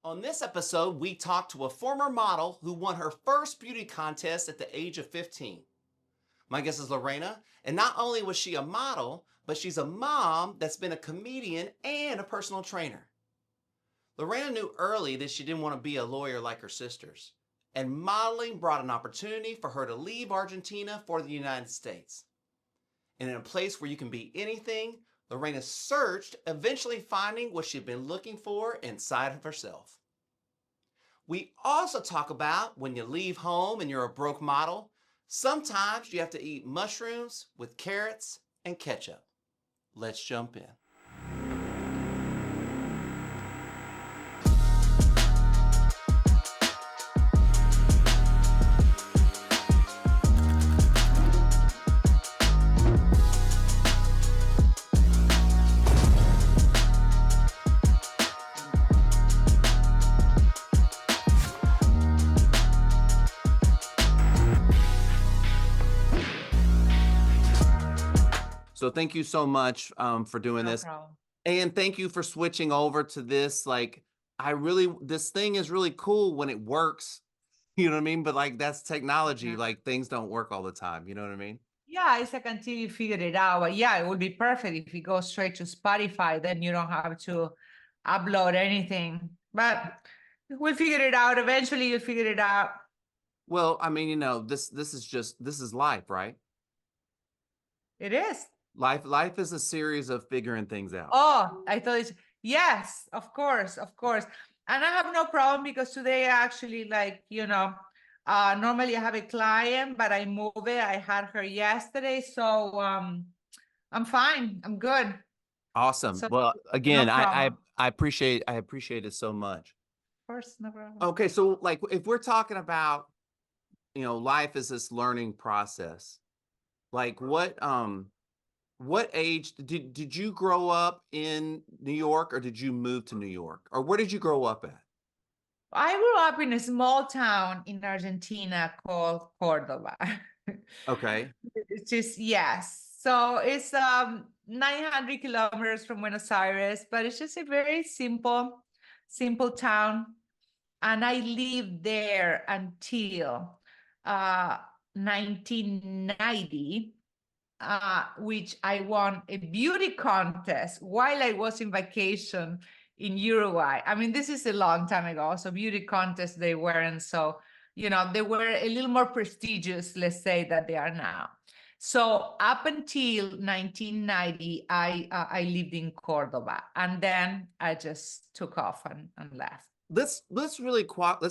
On this episode, we talked to a former model who won her first beauty contest at the age of 15. My guest is Lorena, and not only was she a model, but she's a mom that's been a comedian and a personal trainer. Lorena knew early that she didn't want to be a lawyer like her sisters, and modeling brought an opportunity for her to leave Argentina for the United States. And in a place where you can be anything, Lorena searched, eventually finding what she'd been looking for inside of herself. We also talk about when you leave home and you're a broke model, sometimes you have to eat mushrooms with carrots and ketchup. Let's jump in. So thank you so much for doing No this. problem. And thank you for switching over to this. This thing is really cool when it works. You know what I mean? But like, that's technology. Yeah. Like, things don't work all the time. You know what I mean? Yeah, it's like until you figure it out. But yeah, it would be perfect if you go straight to Spotify, then you don't have to upload anything. But we'll figure it out. Eventually you'll figure it out. Well, I mean, this is life, right? It is. Life is a series of figuring things out. Oh, I thought it's yes, of course, of course. And I have no problem because today I actually normally I have a client, but I move it. I had her yesterday. So I'm fine. I'm good. Awesome. So Well, no again, problem. I appreciate it so much. Of course, no problem. Okay, so like if we're talking about, life is this learning process, like what age did you grow up in New York, or did you move to New York? Or where did you grow up at? I grew up in a small town in Argentina called Cordoba. Okay. It's just yes. So it's 900 kilometers from Buenos Aires, but it's just a very simple town. And I lived there until uh 1990, which I won a beauty contest while I was in vacation in Uruguay. I mean, this is a long time ago. So beauty contests, they weren't so, they were a little more prestigious, let's say, that they are now. So up until 1990, I lived in Cordoba, and then I just took off and left. Let's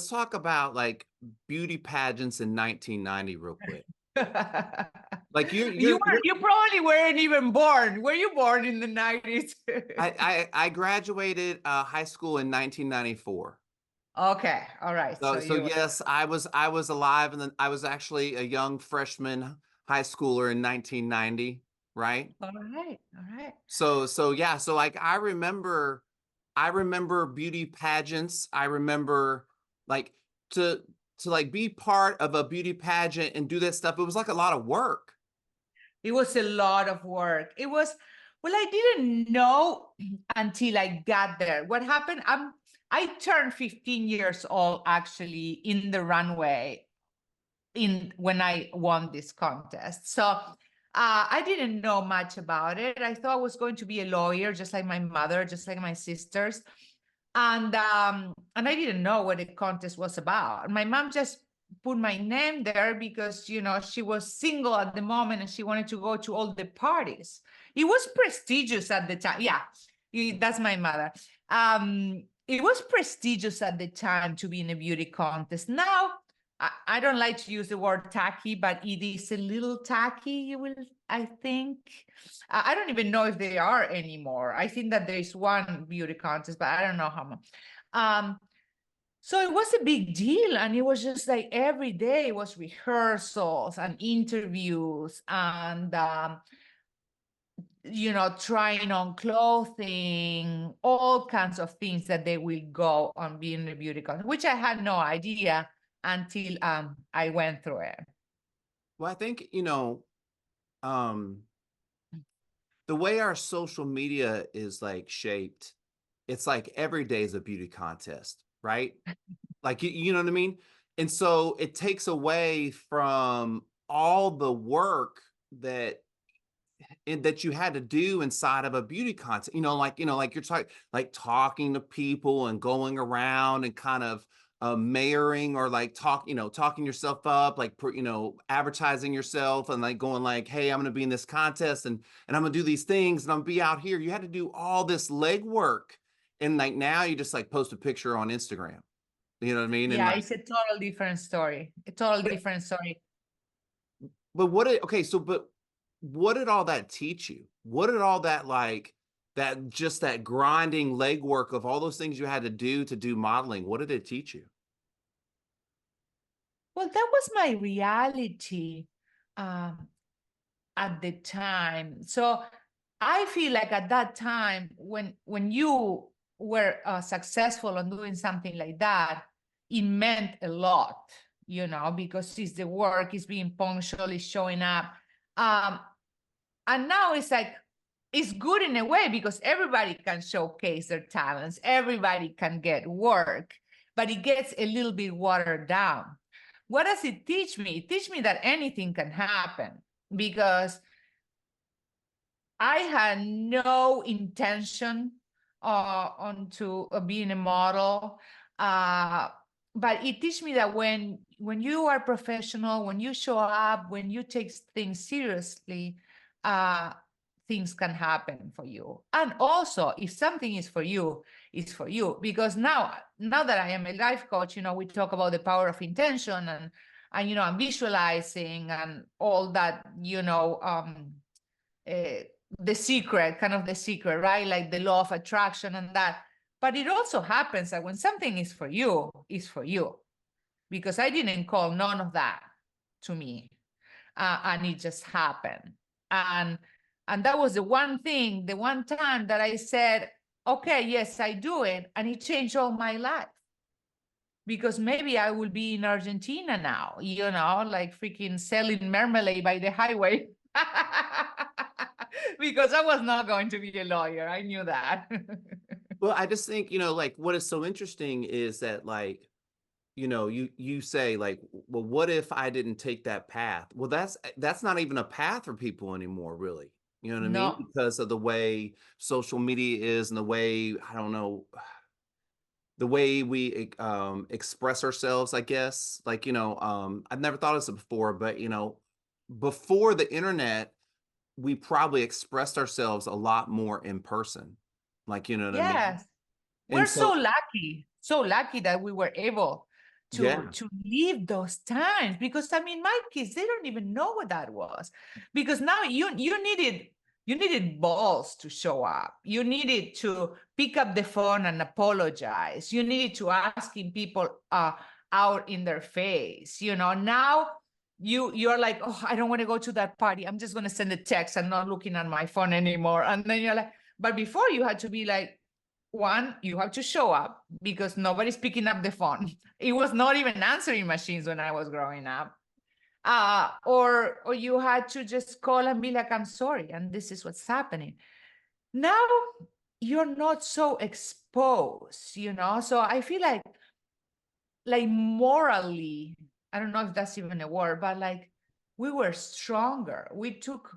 talk about like beauty pageants in 1990 real quick. Like You probably weren't even born. Were you born in the 90s? I graduated high school in 1994. Okay, all right. So So you were yes, I was alive, and then I was actually a young freshman high schooler in 1990, right? all right, all right. So yeah, so like I remember beauty pageants. I remember like to like be part of a beauty pageant and do that stuff. It was like a lot of work. It was a lot of work. It was, well, I didn't know until I got there. What happened? I turned 15 years old actually in the runway in when I won this contest. So I didn't know much about it. I thought I was going to be a lawyer, just like my mother, just like my sisters, and I didn't know what the contest was about. My mom just put my name there because she was single at the moment and she wanted to go to all the parties. It was prestigious at the time. Yeah, that's my mother. It was prestigious at the time to be in a beauty contest. Now I don't like to use the word tacky, but it is a little tacky, I think. I don't even know if they are anymore. I think that there is one beauty contest, but I don't know how much. So it was a big deal. And it was just like every day it was rehearsals and interviews and, trying on clothing, all kinds of things that they will go on being a beauty contest, which I had no idea until I went through it. Well, I think, um, the way our social media is like shaped, it's like every day is a beauty contest. right? Like, you know what I mean? And so it takes away from all the work that that you had to do inside of a beauty contest, like you're talking to people and going around and kind of mayoring or like talking yourself up, like advertising yourself and like going like, hey, I'm gonna be in this contest and I'm gonna do these things and I'm gonna be out here. You had to do all this legwork. And like now you just like post a picture on Instagram. You know what I mean? And Yeah, like, it's a total different story. A total different story. but but what did all that teach you? What did all that that grinding legwork of all those things you had to do modeling, what did it teach you? Well, that was my reality um, at the time. So I feel like at that time, when you were successful on doing something like that, it meant a lot, because it's the work, it's being punctual, it's showing up. Um, and now it's like, it's good in a way because everybody can showcase their talents, everybody can get work, but it gets a little bit watered down. What does it teach me? It teach me that anything can happen, because I had no intention onto being a model. Uh, but it teach me that when you are professional, when you show up, when you take things seriously, uh, things can happen for you. And also, if something is for you, it's for you. Because now that I am a life coach, we talk about the power of intention and I'm visualizing and all that, uh, the secret, right? Like the law of attraction and that. But it also happens that when something is for you, it's for you. Because I didn't call none of that to me. And it just happened. And and that was the one thing, the one time that I said, okay, yes, I do it. And it changed all my life. Because maybe I will be in Argentina now, like freaking selling marmalade by the highway. Because I was not going to be a lawyer. I knew that. Well, I just think, like what is so interesting is that like, you say like, well, what if I didn't take that path? Well, that's not even a path for people anymore, really. You know what I mean? No. Because of the way social media is and the way, I don't know, the way we express ourselves, I guess. Like, I've never thought of this before, but before the internet, we probably expressed ourselves a lot more in person. Like, you know what I mean? Yes. We're And so, so lucky that we were able to yeah, to live those times. Because I mean, my kids, they don't even know what that was. Because now you needed balls to show up. You needed to pick up the phone and apologize. You needed to asking people out in their face. Now you're like, oh, I don't want to go to that party. I'm just gonna send a text and not looking at my phone anymore. And then you're like, but before you had to be like, one, you have to show up because nobody's picking up the phone. It was not even answering machines when I was growing up. Or you had to just call and be like, I'm sorry, and this is what's happening. Now you're not so exposed. So I feel like morally, I don't know if that's even a word, but like we were stronger. We took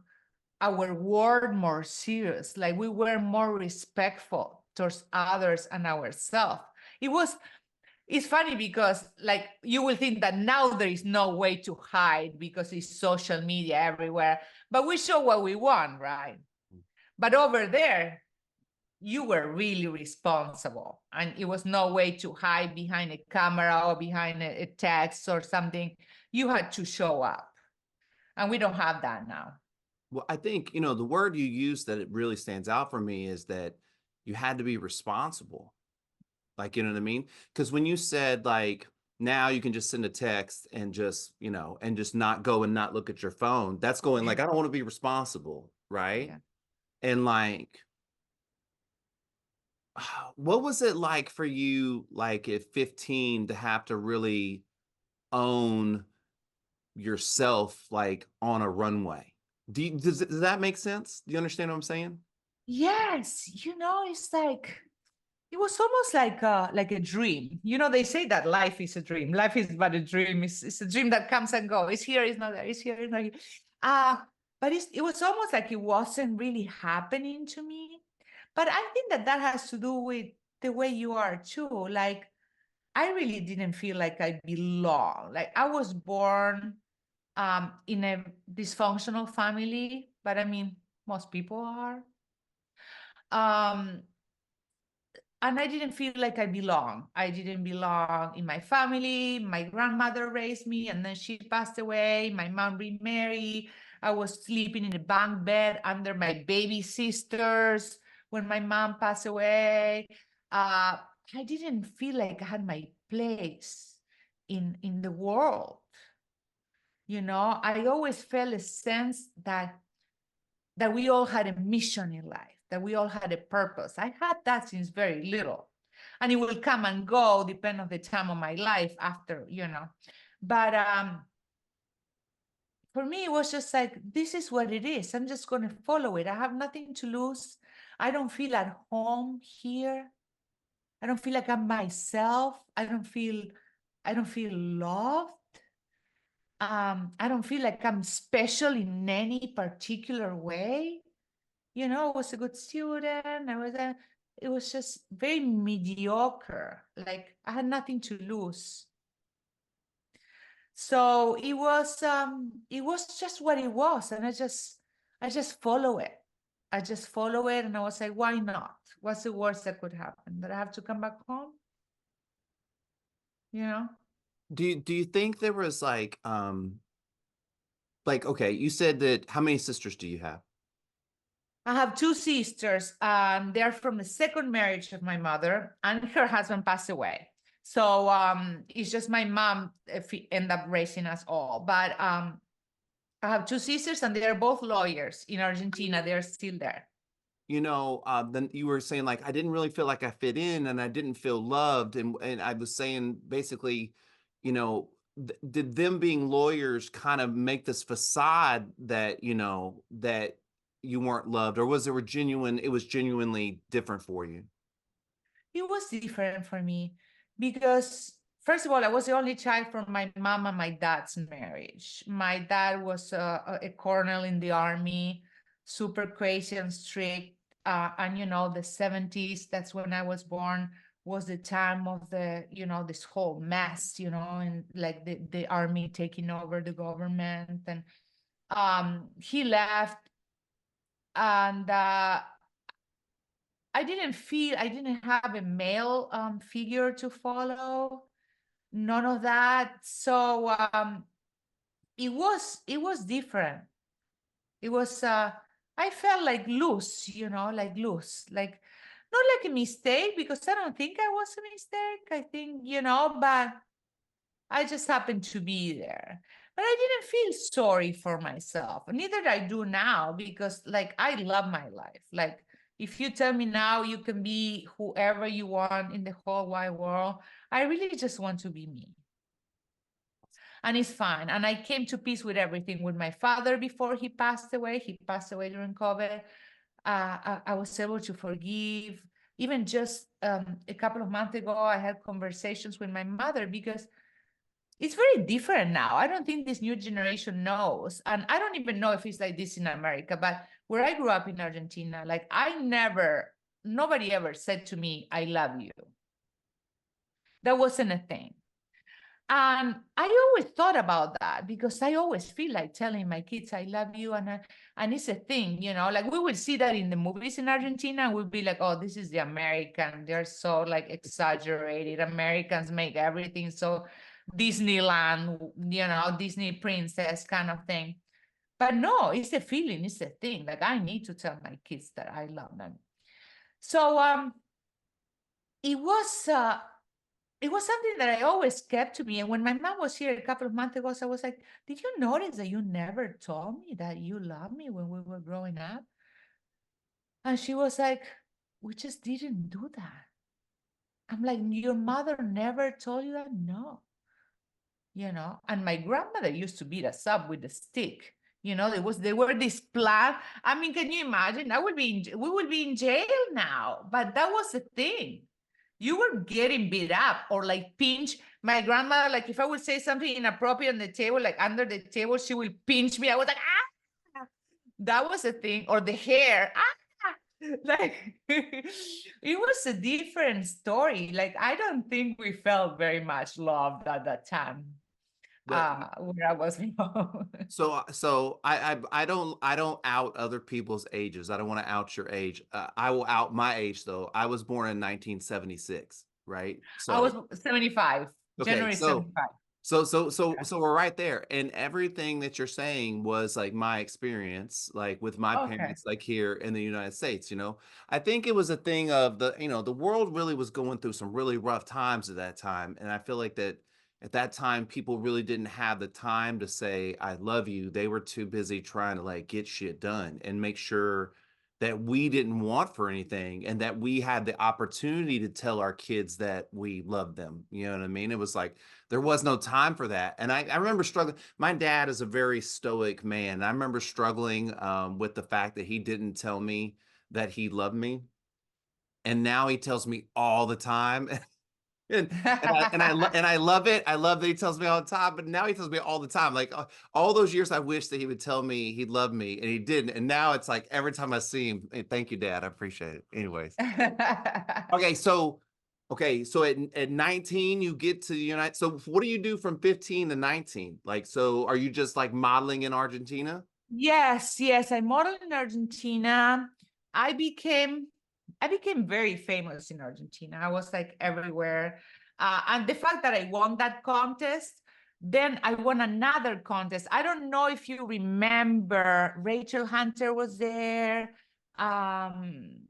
our word more serious, like we were more respectful towards others and ourselves. It's funny because like you will think that now there is no way to hide because it's social media everywhere, but we show what we want, right? But over there, you were really responsible and it was no way to hide behind a camera or behind a text or something. You had to show up, and we don't have that now. well, I think, the word you use that it really stands out for me is that you had to be responsible. Like, you know what I mean? Because when you said like, now you can just send a text and just not go and not look at your phone, that's going like, I don't want to be responsible. Right. Yeah. And like, what was it like for you, like at 15, to have to really own yourself, like on a runway? Does that make sense? Do you understand what I'm saying? Yes, it's like it was almost like a dream. You know, they say that life is a dream. Life is but a dream. It's a dream that comes and goes. It's here, it's not there. It's here, it's not here. But it was almost like it wasn't really happening to me. But I think that has to do with the way you are too. Like, I really didn't feel like I belong. Like, I was born in a dysfunctional family, but I mean, most people are. Um, and I didn't feel like I belong. I didn't belong in my family. My grandmother raised me, and then she passed away. My mom remarried. I was sleeping in a bunk bed under my baby sisters when my mom passed away. I didn't feel like I had my place in the world. You know, I always felt a sense that we all had a mission in life, that we all had a purpose. I had that since very little. And it will come and go, depending on the time of my life after, you know. But for me, it was just like, this is what it is. I'm just going to follow it. I have nothing to lose. I don't feel at home here. I don't feel like I'm myself. I don't feel loved. I don't feel like I'm special in any particular way. You know, I was a good student. It was just very mediocre. Like, I had nothing to lose. So it was just what it was. And I just follow it. I just follow it. And I was like, why not? What's the worst that could happen? That I have to come back home? You know? Do you think there was like, okay, you said that, how many sisters do you have? I have two sisters. They're from the second marriage of my mother, and her husband passed away. So it's just my mom end up raising us all. But I have two sisters, and they're both lawyers in Argentina. They're still there. You know, then you were saying like, I didn't really feel like I fit in, and I didn't feel loved, and I was saying basically, you know, did them being lawyers kind of make this facade that, you know, that you weren't loved, or was it was genuinely different for you? It was different for me because, first of all, I was the only child from my mom and my dad's marriage. My dad was a colonel in the army, super crazy and strict. And, you know, the 70s, that's when I was born, was the time of the, you know, this whole mess, you know, and like the army taking over the government. And he left. And I didn't have a male figure to follow, none of that. So it was different. It was I felt like loose, you know, like loose, like not like a mistake, because I don't think I was a mistake. I think, you know, but I just happened to be there. But I didn't feel sorry for myself. Neither I do now, because like I love my life. Like, if you tell me now you can be whoever you want in the whole wide world, I really just want to be me. And it's fine. And I came to peace with everything with my father before he passed away. He passed away during COVID. I was able to forgive. Even just a couple of months ago, I had conversations with my mother, because it's very different now. I don't think this new generation knows. And I don't even know if it's like this in America, but where I grew up in Argentina, like nobody ever said to me, I love you. That wasn't a thing. And I always thought about that, because I always feel like telling my kids, I love you. And it's a thing, you know, like we will see that in the movies in Argentina, and we'll be like, oh, this is the American. They're so like exaggerated. Americans make everything so Disneyland, you know, Disney princess kind of thing. But no, it's a feeling, it's a thing. Like, I need to tell my kids that I love them. So it was something that I always kept to me. And when my mom was here a couple of months ago, I was like, did you notice that you never told me that you loved me when we were growing up? And she was like, we just didn't do that. I'm like, your mother never told you that? No. You know, and my grandmother used to beat us up with a stick. You know, they were this plan. I mean, can you imagine? We would be in jail now, but that was the thing. you were getting beat up or like pinch. My grandmother, like if I would say something inappropriate on the table, like under the table, she will pinch me. I was like, ah, that was a thing. Or the hair, ah, like it was a different story. Like I don't think we felt very much loved at that time. But Where I was from. I don't out other people's ages. I don't want to out your age. I will out my age though. I was born in 1976, right? I was So 75, okay, January 75. Yeah. so we're right there. And everything that you're saying was like my experience, like with my Okay. parents, like here in the United States, you know. I think it was a thing of the, you know, the world really was going through some really rough times at that time. And I feel like that at that time, people really didn't have the time to say, I love you. They were too busy trying to like get shit done and make sure that we didn't want for anything and that we had the opportunity to tell our kids that we loved them. You know what I mean? It was like there was no time for that. And I remember struggling. My dad is a very stoic man. I remember struggling with the fact that he didn't tell me that he loved me. And now he tells me all the time. And I love it. I love that he tells me all the time, but now he tells me all the time. Like all those years, I wish that he would tell me he loved me, and he didn't. And now it's like every time I see him, "Hey, thank you, Dad. I appreciate it." Anyways, okay, so at 19, you get to the United. So what do you do from 15 to 19? Like, so are you just like modeling in Argentina? Yes, yes. I modeled in Argentina. I became I became very famous in Argentina. I was like everywhere. And the fact that I won that contest, then I won another contest. I don't know if you remember, Rachel Hunter was there. Um,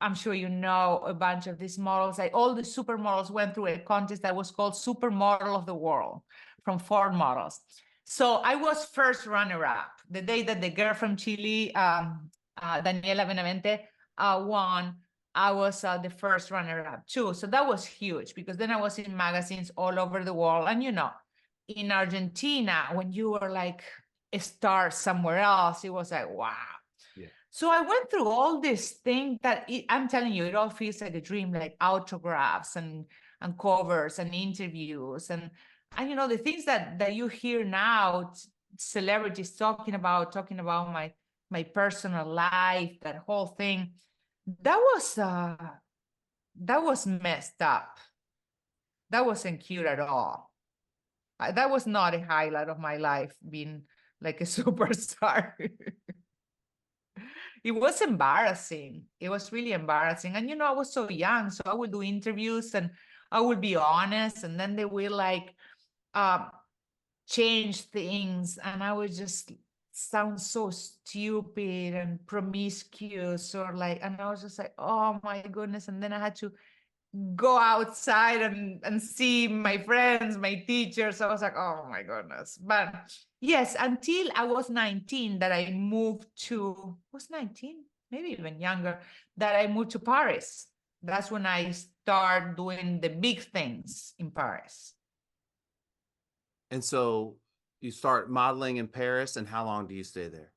I'm sure you know a bunch of these models. Like all the supermodels went through a contest that was called Supermodel of the World from Ford Models. So I was first runner-up the day that the girl from Chile, Daniela Benavente, won. I was the first runner-up too. So that was huge because then I was in magazines all over the world. And you know, in Argentina, when you were like a star somewhere else, it was like, wow. So I went through all this thing that I'm telling you, it all feels like a dream, like autographs and covers and interviews and you know the things that you hear now, celebrities talking about my personal life, that whole thing. That was messed up. That wasn't cute at all. That was not a highlight of my life, being like a superstar. It was embarrassing. It was really embarrassing. And you know, I was so young, so I would do interviews and I would be honest, and then they will like um change things, and I would just sound so stupid and promiscuous or like, and I was just like, oh my goodness. And then I had to go outside and see my friends, my teachers. I was like, oh my goodness. But yes, until I was 19 that I moved to, was 19, maybe even younger, that I moved to Paris. That's when I start doing the big things in Paris. And so you start modeling in Paris, and how long do you stay there?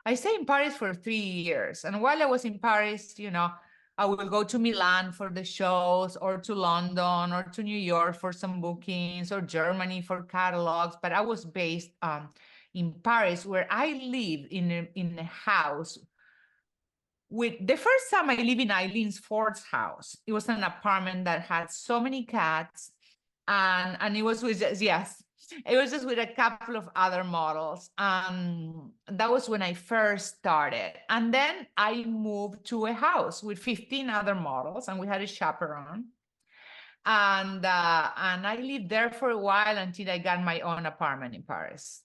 I stayed in Paris for 3 years. And while I was in Paris, you know, I would go to Milan for the shows, or to London, or to New York for some bookings, or Germany for catalogs. But I was based in Paris, where I lived in a house with the first time I lived in Eileen's Ford's house. It was an apartment that had so many cats, and it was with just, yes, it was just with a couple of other models. That was when I first started. And then I moved to a house with 15 other models, and we had a chaperone. And I lived there for a while until I got my own apartment in Paris.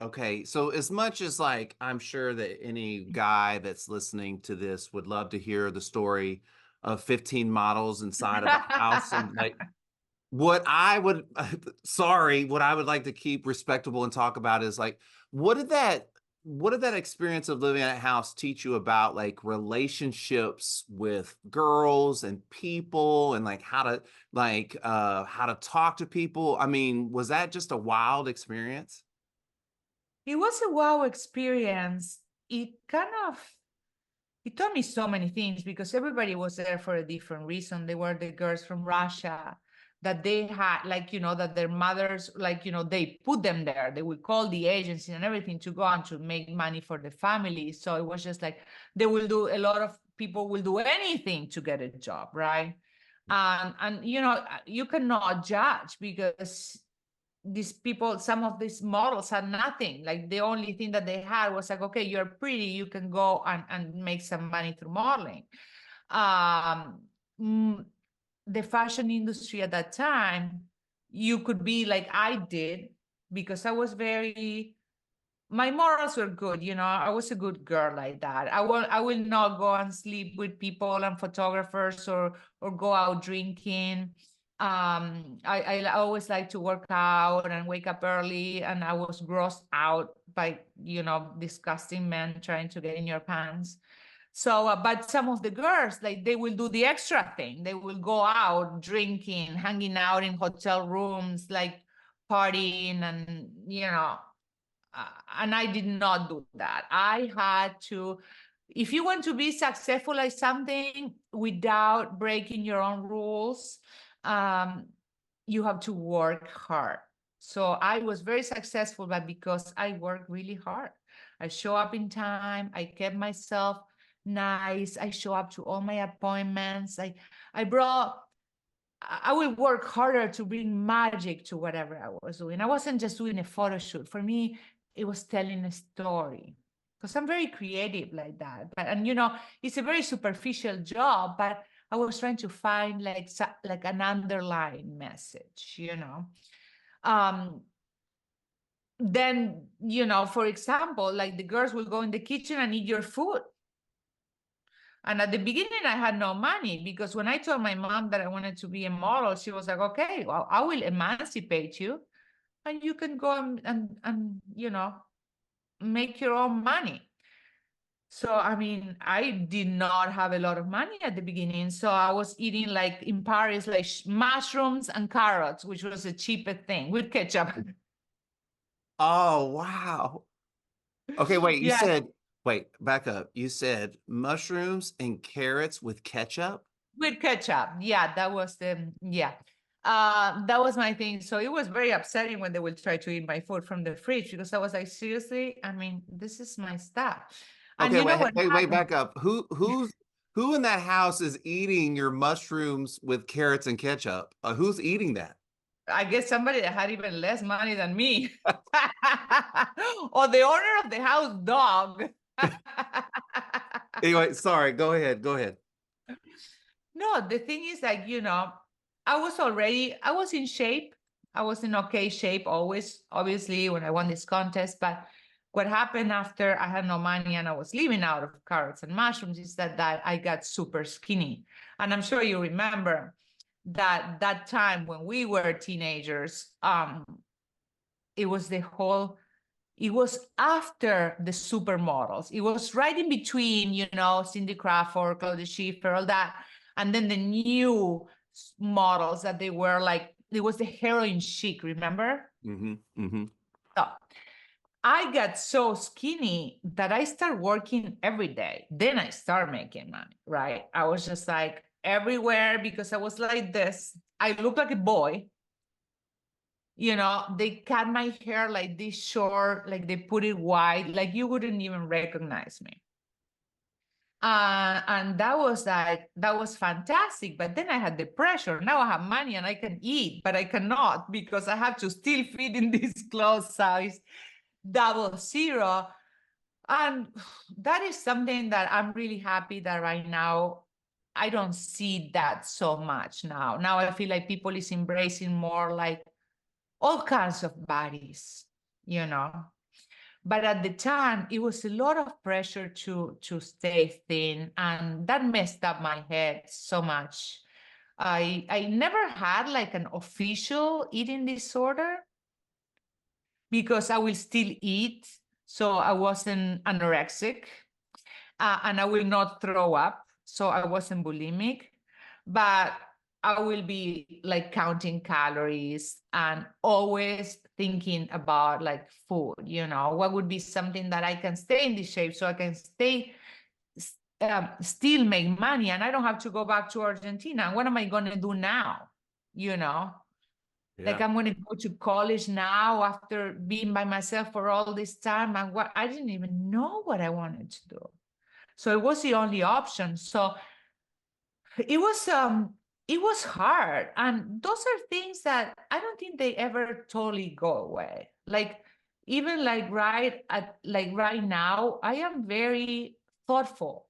Okay, so as much as like I'm sure that any guy that's listening to this would love to hear the story of 15 models inside of a house, and like what I would sorry, what I would like to keep respectable and talk about is like what did that what did that experience of living in that house teach you about like relationships with girls and people and like how to talk to people? I mean, was that just a wild experience? It was a wow experience. It kind of It taught me so many things because everybody was there for a different reason. They were the girls from Russia that they had, like, that their mothers, like, they put them there. They would call the agency and everything to go on to make money for the family. So it was just like they will do, a lot of people will do anything to get a job, right? And you cannot judge because these people, some of these models had nothing. Like the only thing that they had was like, okay, you're pretty, you can go and make some money through modeling. Um, the fashion industry at that time, you could be like I did because I was my morals were good. I was a good girl like that. I will not go and sleep with people and photographers or go out drinking. I always like to work out and wake up early, and I was grossed out by disgusting men trying to get in your pants. So but some of the girls, like, they will do the extra thing. They will go out drinking, hanging out in hotel rooms, like partying, and I did not do that. I had to, if you want to be successful at something without breaking your own rules, um, you have to work hard. So I was very successful, but because I worked really hard. I show up in time. I kept myself nice. I show up to all my appointments. I will work harder to bring magic to whatever I was doing. I wasn't just doing a photo shoot. For me, it was telling a story because I'm very creative like that. And it's a very superficial job, but I was trying to find like an underlying message. Um, then, for example, like the girls will go in the kitchen and eat your food. And at the beginning, I had no money because when I told my mom that I wanted to be a model, she was like, okay, well, I will emancipate you and you can go and make your own money. So, I mean, I did not have a lot of money at the beginning. So I was eating, like in Paris, like mushrooms and carrots, which was a cheaper thing with ketchup. Oh, wow. Okay, wait, Yeah, back up. You said mushrooms and carrots with ketchup? with ketchup. Yeah, that was that was my thing. So it was very upsetting when they would try to eat my food from the fridge because I was like, seriously? I mean, this is my stuff. And Okay, you know wait, what wait, happened? back up. Who in that house is eating your mushrooms with carrots and ketchup? Who's eating that? I guess somebody that had even less money than me. Or the owner of the house dog. Anyway, sorry, go ahead, go ahead. No, the thing is, like, I was in shape. I was in okay shape always, obviously, when I won this contest. But what happened after I had no money and I was living out of carrots and mushrooms is that I got super skinny. And I'm sure you remember that time when we were teenagers, it was it was after the supermodels. It was right in between, Cindy Crawford, Claudia Schiffer, all that. And then the new models that they were like, it was the heroin chic, remember? Mm-hmm, mm-hmm. So I got so skinny that I started working every day. Then I started making money, right? I was just like everywhere because I was like this. I looked like a boy. They cut my hair like this short, like they put it wide, like you wouldn't even recognize me. And that was fantastic. But then I had the pressure. Now I have money and I can eat, but I cannot because I have to still fit in this clothes size 00. And that is something that I'm really happy that right now I don't see that so much now. Now I feel like people is embracing more like all kinds of bodies, you know. But at the time, it was a lot of pressure to stay thin, and that messed up my head so much. I never had like an official eating disorder because I will still eat, so I wasn't anorexic, and I will not throw up, so I wasn't bulimic, but I will be like counting calories and always thinking about like food, what would be something that I can stay in this shape so I can stay still make money, and I don't have to go back to Argentina. What am I going to do now? You know, like I'm going to go to college now after being by myself for all this time. And what I didn't even know what I wanted to do. So it was the only option. So it was hard. And those are things that I don't think they ever totally go away. Like even like right now, I am very thoughtful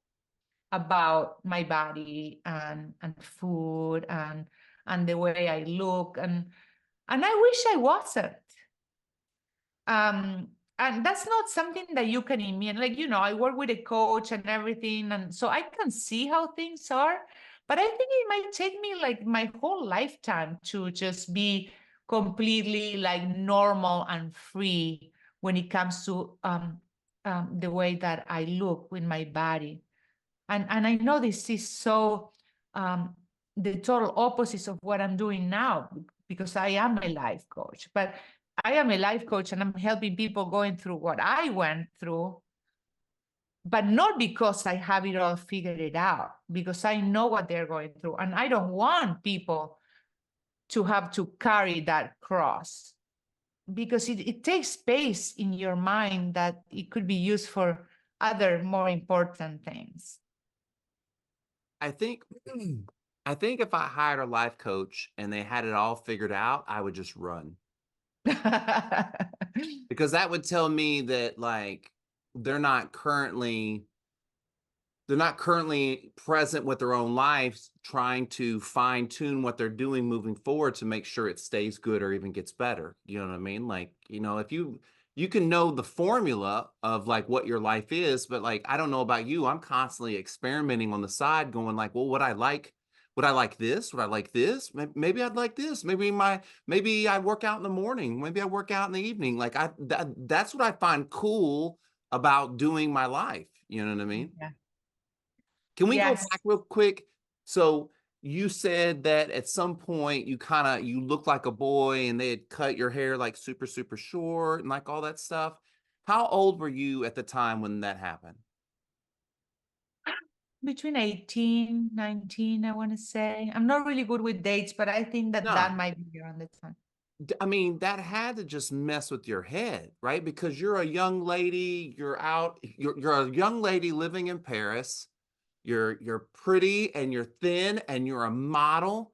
about my body and food and the way I look, and I wish I wasn't. Um, and that's not something that you can immediately, like, you know, I work with a coach and everything, and so I can see how things are, but I think it might take me like my whole lifetime to just be completely like normal and free when it comes to the way that I look with my body. And I know this is so the total opposite of what I'm doing now, because I am a life coach, but I am a life coach and I'm helping people going through what I went through, but not because I have it all figured it out, because I know what they're going through. And I don't want people to have to carry that cross, because it takes space in your mind that it could be used for other more important things. I think I think if I hired a life coach and they had it all figured out, I would just run. Because that would tell me that like they're not currently present with their own lives, trying to fine tune what they're doing moving forward to make sure it stays good or even gets better. You know what I mean? Like, you know, if you can know the formula of like what your life is, but like, I don't know about you, I'm constantly experimenting on the side going like, well, would I like this? Would I like this? Maybe I'd like this. Maybe I work out in the morning. Maybe I work out in the evening. Like that's what I find cool about doing my life. You know what I mean? Yeah. Can we go Yes. back real quick? So you said that at some point you looked like a boy and they had cut your hair like super, super short and like all that stuff. How old were you at the time when that happened? Between 18, 19, I want to say. I'm not really good with dates, but I think that No. that might be around the time. I mean, that had to just mess with your head, right? Because you're a young lady, you're a young lady living in Paris. You're pretty and you're thin and you're a model.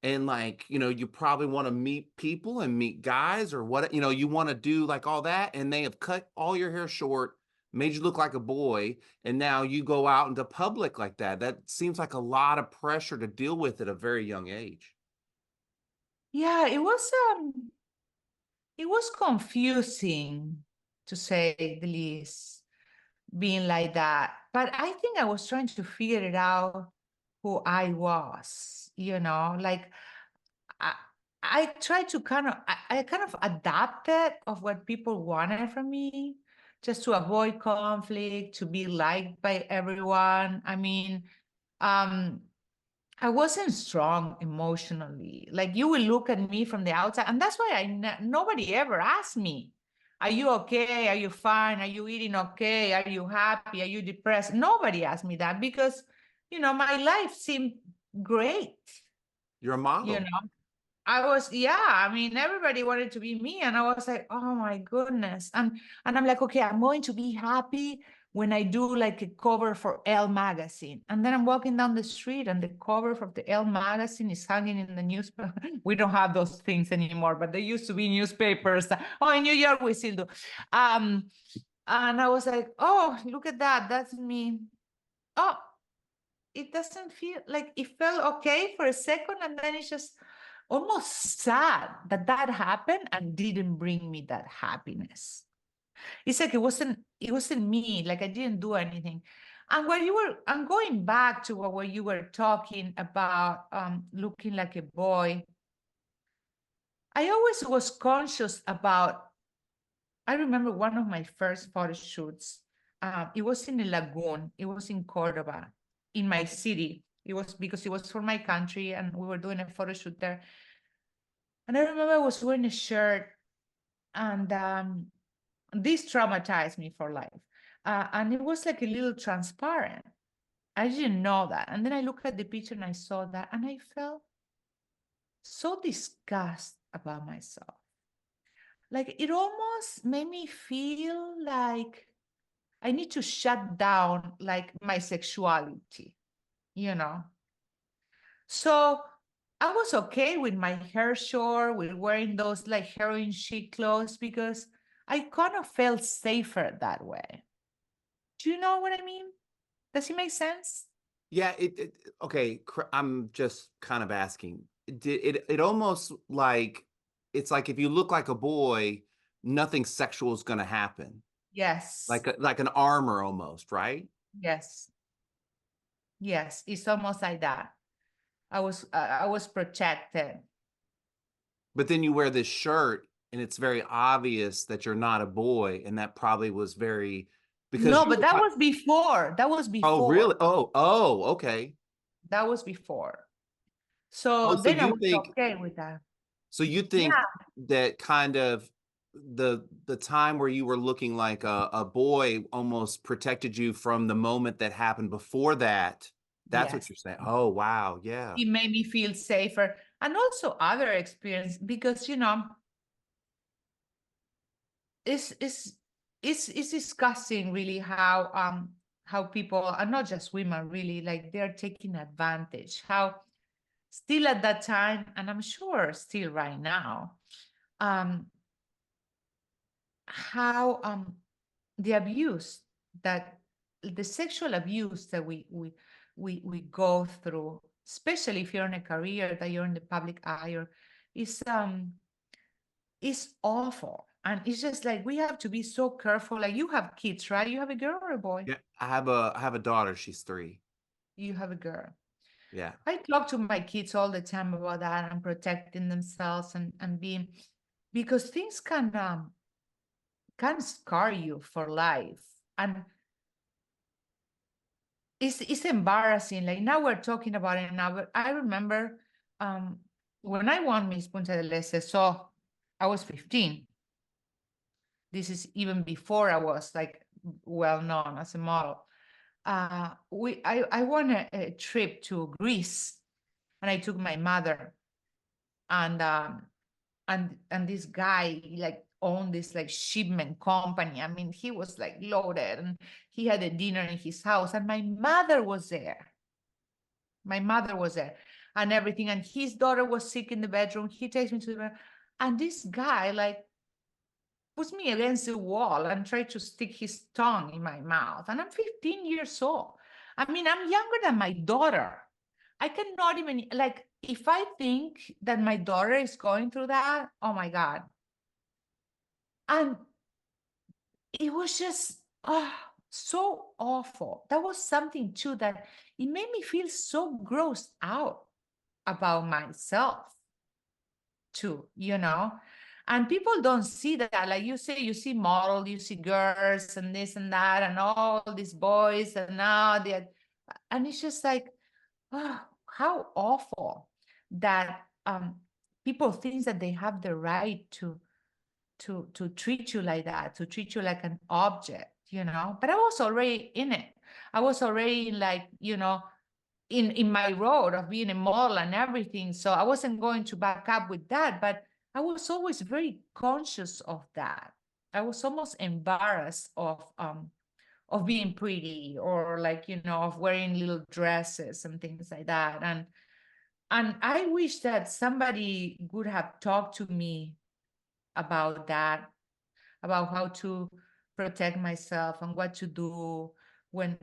And like, you know, you probably want to meet people and meet guys or what, you know, you want to do like all that. And they have cut all your hair short, made you look like a boy. And now you go out into public like that. That seems like a lot of pressure to deal with at a very young age. Yeah, it was confusing, to say the least, being like that. But I think I was trying to figure it out who I was, you know, like I, I tried to I kind of adapted of what people wanted from me, just to avoid conflict, to be liked by everyone. I mean, um, I wasn't strong emotionally. Like you will look at me from the outside, and that's why nobody ever asked me, "Are you okay? Are you fine? Are you eating okay? Are you happy? Are you depressed?" Nobody asked me that because, you know, my life seemed great. You're a You model. know, I was, yeah, I mean, everybody wanted to be me. And I was like, oh my goodness. And I'm like, okay, I'm going to be happy when I do like a cover for Elle magazine. And then I'm walking down the street and the cover of the Elle magazine is hanging in the newspaper. We don't have those things anymore, but they used to be newspapers. Oh, in New York, we still do. And I was like, oh, look at that. That's me. Oh, it doesn't feel like it felt okay for a second, and then it's just almost sad that that happened and didn't bring me that happiness. It's like it wasn't me, like I didn't do anything. And what you were, I'm going back to what you were talking about, looking like a boy. I always was conscious about, I remember one of my first photo shoots. It was in a lagoon. It was in Cordoba, in my city. It was because it was for my country, and we were doing a photo shoot there. And I remember I was wearing a shirt, and this traumatized me for life. And it was like a little transparent. I didn't know that. And then I looked at the picture and I saw that and I felt so disgust about myself. Like it almost made me feel like I need to shut down like my sexuality, you know. So I was okay with my hair short, with wearing those like heroin chic clothes because I kind of felt safer that way. Do you know what I mean? Does it make sense? Yeah, okay, I'm just kind of asking. It almost like it's like if you look like a boy, nothing sexual is going to happen. Yes. Like an armor almost, right? Yes. Yes. It's almost like that. I was protected. But then you wear this shirt and it's very obvious that you're not a boy, and that probably was very because No, you but were that was before. That was oh, before. really? Oh, okay. That was before. Oh, So so then I you was think okay with that. so you Yeah. think that kind of the time where you were looking like a boy almost protected you from the moment that happened before that. That's what Yes. you're saying. Oh, wow. Yeah. It made me feel safer. And also other experience because it's it's it's discussing really how people and not just women really like they're taking advantage. How still at that time, and I'm sure still right now, um, how the abuse that the sexual abuse that we go through, especially if you're in a career that you're in the public eye, or is awful. And it's just like we have to be so careful. Like you have kids, right? You have a girl or a boy? Yeah. I have a daughter. She's 3. You have a girl. Yeah. I talk to my kids all the time about that and protecting themselves and being because things can scar you for life. And it's embarrassing. Like now we're talking about it now, but I remember um when I won Miss Punta del Este, so I was 15. This is even before I was like well known as a model. I won a trip to Greece and I took my mother and and this guy like owned this like shipment company. I mean, he was like loaded and he had a dinner in his house and my mother was there. My mother was there and everything. And his daughter was sick in the bedroom. He takes me to the bedroom. And this guy like puts me against the wall and tried to stick his tongue in my mouth. And I'm 15 years old. I mean, I'm younger than my daughter. I cannot even, like, if I think that my daughter is going through that, oh my God. And it was just so awful. That was something too that it made me feel so grossed out about myself too, and people don't see that. Like you say, you see model, you see girls and this and that and all these boys and now they're and it's just like oh, how awful that people think that they have the right to treat you like that, to treat you like an object, but I was already in it. I was already like in my road of being a model and everything. So I wasn't going to back up with that, but I was always very conscious of that. I was almost embarrassed of being pretty or like, of wearing little dresses and things like that. And I wish that somebody would have talked to me about that, about how to protect myself and what to do when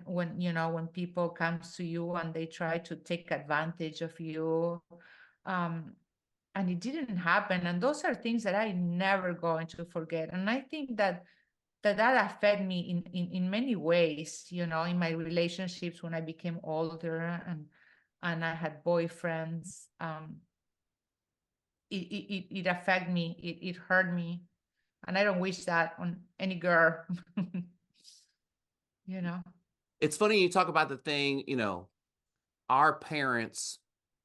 people comes to you and they try to take advantage of you. um and it didn't happen, and those are things that I never going to forget. And I think that affect me in many ways, in my relationships when I became older and I had boyfriends. It affect me, it hurt me, and I don't wish that on any girl. you know It's funny you talk about the thing, our parents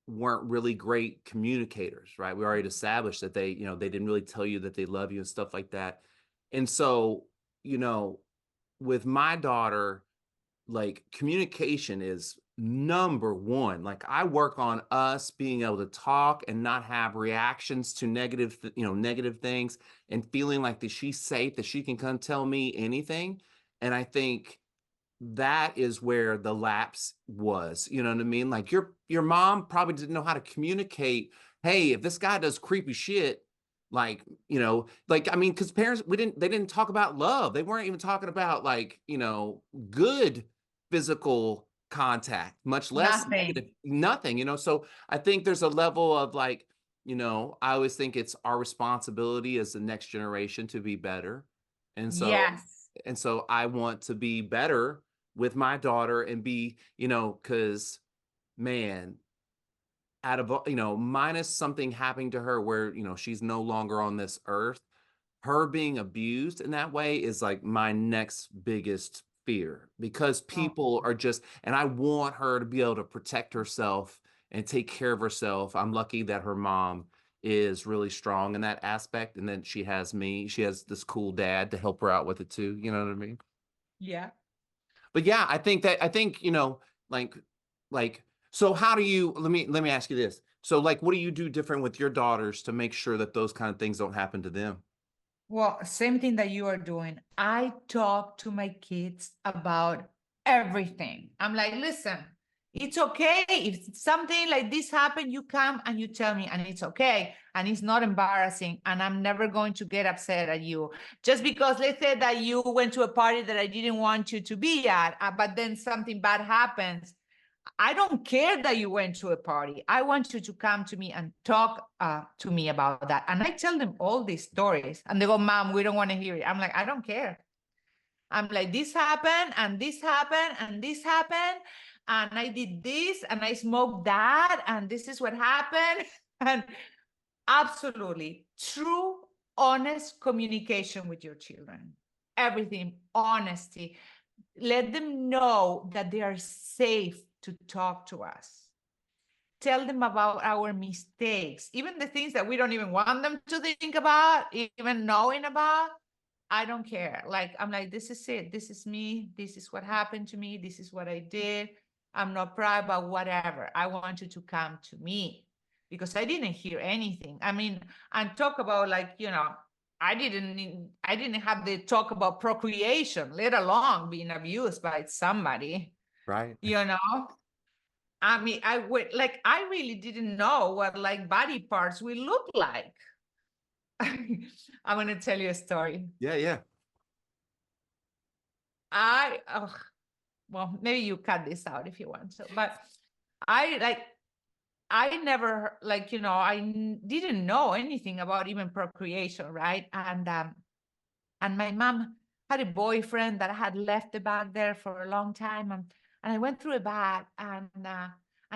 weren't really great communicators, right? We already established that they didn't really tell you that they love you and stuff like that. And so, you know, with my daughter, like communication is number one. Like I work on us being able to talk and not have reactions to negative, negative things, and feeling like that she's safe, that she can come tell me anything. And I think that is where the lapse was. You know what I mean? Like your mom probably didn't know how to communicate. Hey, if this guy does creepy shit, like, like I mean, because parents, they didn't talk about love. They weren't even talking about like, good physical contact, much less Nothing. negative, nothing, So I think there's a level of like, I always think it's our responsibility as the next generation to be better. And so Yes. and so I want to be better with my daughter and be, because man, out of, minus something happening to her where, she's no longer on this earth, her being abused in that way is like my next biggest fear because Oh, people are just, and I want her to be able to protect herself and take care of herself. I'm lucky that her mom is really strong in that aspect. And then she has me, she has this cool dad to help her out with it too. You know what I mean? yeah. But yeah, I think, like like so how do you let me ask you this. So like what do you do different with your daughters to make sure that those kind of things don't happen to them? Well, same thing that you are doing. I talk to my kids about everything. I'm like, listen, it's okay if something like this happened, you come and you tell me, and it's okay, and it's not embarrassing, and I'm never going to get upset at you just because let's say that you went to a party that I didn't want you to be at, but then something bad happens. I don't care that you went to a party. I want you to come to me and talk to me about that. And I tell them all these stories. And they go, Mom, we don't want to hear it. I'm like, I don't care. I'm like, this happened, and this happened, and this happened. And I did this, and I smoked that, and this is what happened. And absolutely true, honest communication with your children. Everything, honesty. Let them know that they are safe to talk to us. Tell them about our mistakes, even the things that we don't even want them to think about, even knowing about. I don't care. Like, I'm like, this is it. This is me. This is what happened to me. This is what I did. I'm not proud about whatever. I want you to come to me because I didn't hear anything. I mean, and talk about like, I didn't have the talk about procreation, let alone being abused by somebody, Right. you know? I mean, I would like, I really didn't know what like body parts will look like. I'm going to tell you a story. Yeah, yeah. Oh, well, maybe you cut this out if you want to, but I like, I never like, didn't know anything about even procreation, right? And my mom had a boyfriend that had left the bag there for a long time, and I went through a bag, and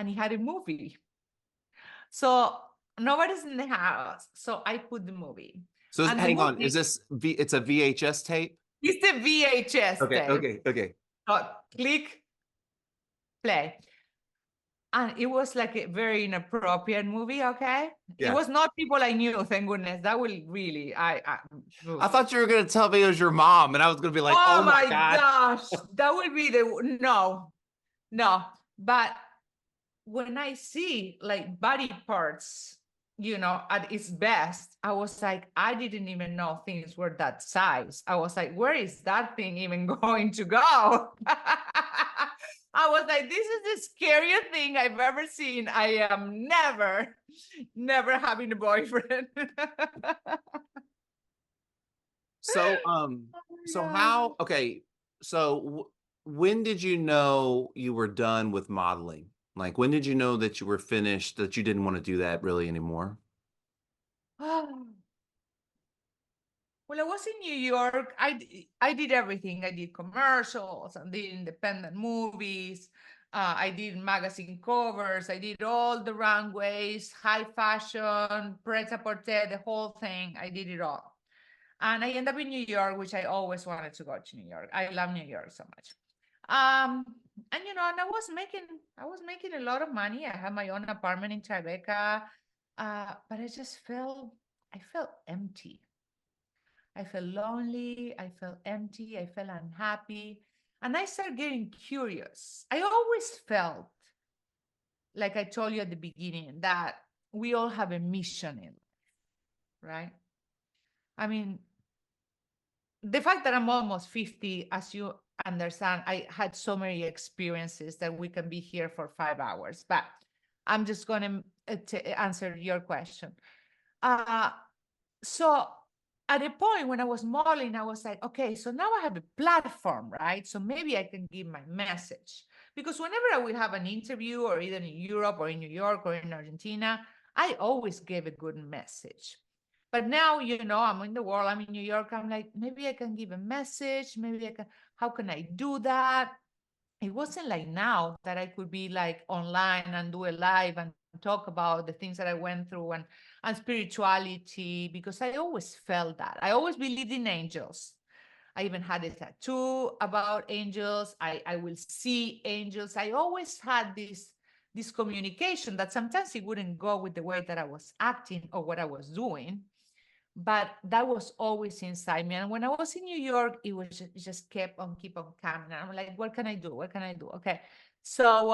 he had a movie. So nobody's in the house. So I put the movie. So And the hang on, is movie this it's a VHS tape? is the VHS Okay, tape. okay, okay. So click play. And it was like a very inappropriate movie, okay? It Yeah. was not people I knew, thank goodness. That will really, I thought you were gonna tell me it was your mom, and I was gonna be like, oh oh my my God. gosh, that will be no, no. But when I see like body parts, at its best, I was like, I didn't even know things were that size. I was like, where is that thing even going to go? I was like, this is the scariest thing I've ever seen. I am never having a boyfriend. So Oh my so God. how okay, so when did you know you were done with modeling? Like when did you know that you were finished, that you didn't want to do that really anymore? Well, I was in New York. I did everything. I did commercials. I did independent movies. I did magazine covers. I did all the runways, high fashion, pret-a-porter, the whole thing. I did it all. And I ended up in New York, which I always wanted to go to New York. I love New York so much. Um, and I was making a lot of money. I had my own apartment in Tribeca, but I felt empty. I felt lonely. I felt empty. I felt unhappy. And I started getting curious. I always felt, like I told you at the beginning, that we all have a mission in life, right? I mean, the fact that I'm almost 50, as you understand, I had so many experiences that we can be here for 5 hours, but I'm just going to answer your question. Uh, so at a point when I was modeling, I was like, okay, so now I have a platform, right? So maybe I can give my message. Because whenever I will have an interview, or either in Europe or in New York or in Argentina, I always gave a good message. But now, I'm in the world, I'm in New York, I'm like, maybe I can give a message, maybe I can, how can I do that? It wasn't like now that I could be like online and do a live and talk about the things that I went through, and spirituality, because I always felt that. I always believed in angels. I even had a tattoo about angels. I will see angels. I always had this communication that sometimes it wouldn't go with the way that I was acting or what I was doing, but that was always inside me. And when I was in New York, it just kept on keep on coming. And I'm like, what can I do? What can I do? Okay. So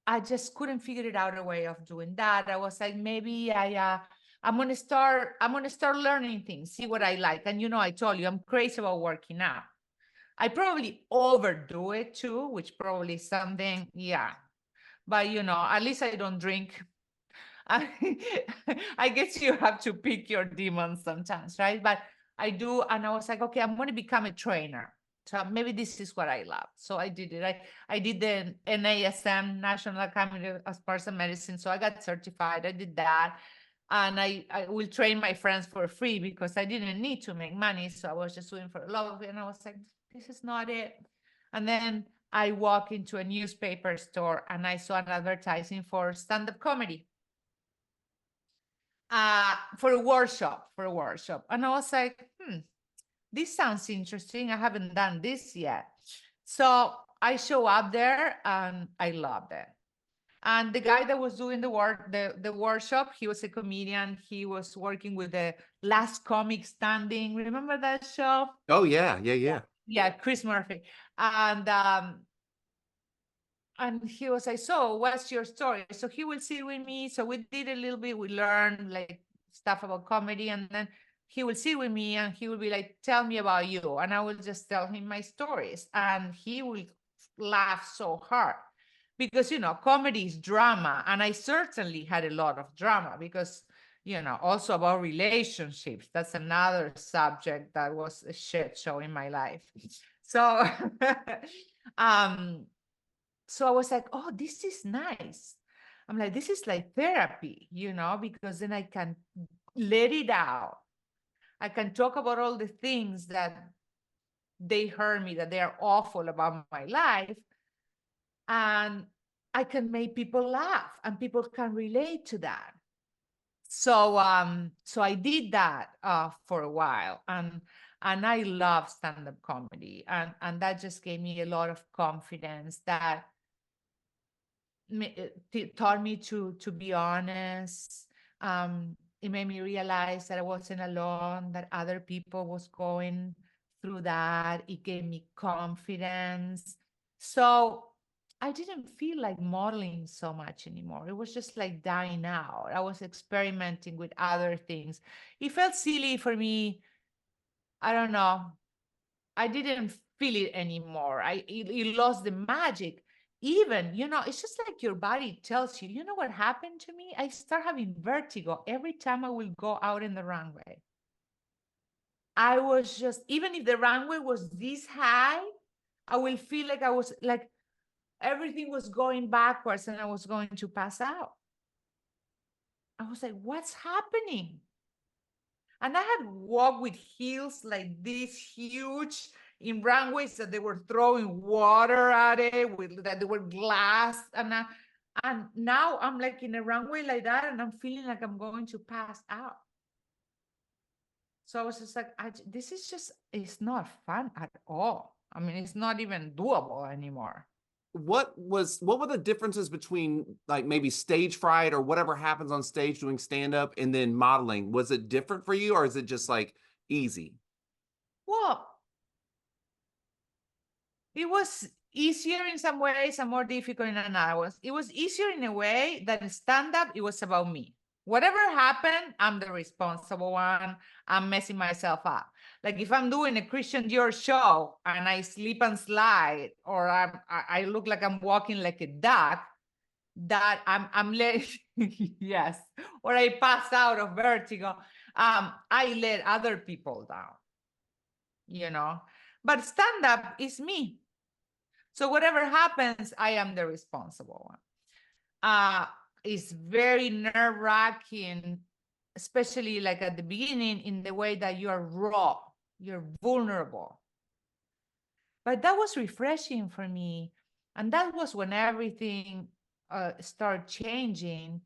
I just couldn't figure it out a way of doing that. I was like, maybe I'm gonna start learning things, see what I like. And I told you I'm crazy about working out. I probably overdo it too, which probably is something, yeah. But at least I don't drink. I, I guess you have to pick your demons sometimes, right? But I do, and I was like, okay, I'm going to become a trainer. So maybe this is what I love. So I did it. I did the NASM, National Academy of Sports and Medicine. So I got certified. I did that. And I will train my friends for free because I didn't need to make money. So I was just doing for love of it. And I was like, this is not it. And then I walked into a newspaper store and I saw an advertising for stand-up comedy, for a workshop. And I was like, this sounds interesting. I haven't done this yet. So I show up there and I loved it. And the guy that was doing the workshop, he was a comedian. He was working with the Last Comic Standing. Remember that show? Oh yeah, yeah, Yeah. yeah. Yeah, Chris Murphy. And he was like, so what's your story? So he will sit with me. So we did a little bit, we learned like stuff about comedy. And then he will sit with me and he will be like, tell me about you. And I will just tell him my stories. And he will laugh so hard because, comedy is drama. And I certainly had a lot of drama because, also about relationships. That's another subject that was a shit show in my life. So, so I was like, oh, this is nice. I'm like, this is like therapy, because then I can let it out. I can talk about all the things that they hurt me, that they are awful about my life. And I can make people laugh and people can relate to that. So I did that for a while, and I love stand-up comedy, and that just gave me a lot of confidence that taught me to be honest. It made me realize that I wasn't alone, that other people was going through that. It gave me confidence. So I didn't feel like modeling so much anymore. It was just like dying out. I was experimenting with other things. It felt silly for me. I don't know. I didn't feel it anymore. It lost the magic. Even, it's just like your body tells you, what happened to me? I start having vertigo every time I will go out in the runway. I was just, even if the runway was this high, I will feel like I was like everything was going backwards and I was going to pass out. I was like, what's happening? And I had walked with heels like this huge in runways that they were throwing water at it, that they were glass. And now I'm like in a runway like that and I'm feeling like I'm going to pass out. So I was just like, this is just, it's not fun at all. I mean, it's not even doable anymore. What were the differences between like maybe stage fright or whatever happens on stage doing stand up and then modeling? Was it different for you or is it just like easy? Well, It was easier in some ways and more difficult in another. It was easier in a way that stand-up, it was about me. Whatever happened, I'm the responsible one. I'm messing myself up. Like if I'm doing a Christian Dior show and I slip and slide, or I look like I'm walking like a duck, that I'm let yes, or I pass out of vertigo. I let other people down, you know. But stand-up is me. So whatever happens, I am the responsible one. It's very nerve-wracking, especially like at the beginning, in the way that you are raw, you're vulnerable. But that was refreshing for me. And that was when everything started changing,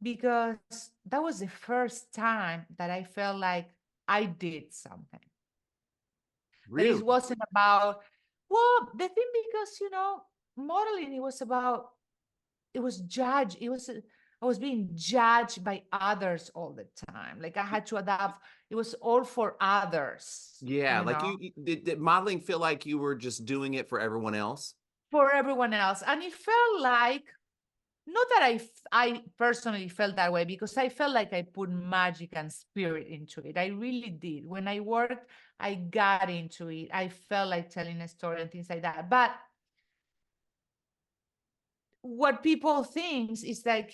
because that was the first time that I felt like I did something. That Really? it wasn't about, well, the thing, because, modeling, it was about, it was judged. I was being judged by others all the time. Like I had to adapt. It was all for others, Yeah, like did modeling feel like you were just doing it for everyone else? for everyone else. And it felt like, not that I personally felt that way, because I felt like I put magic and spirit into it. I really did. When I worked, I got into it. I felt like telling a story and things like that. But what people think is like,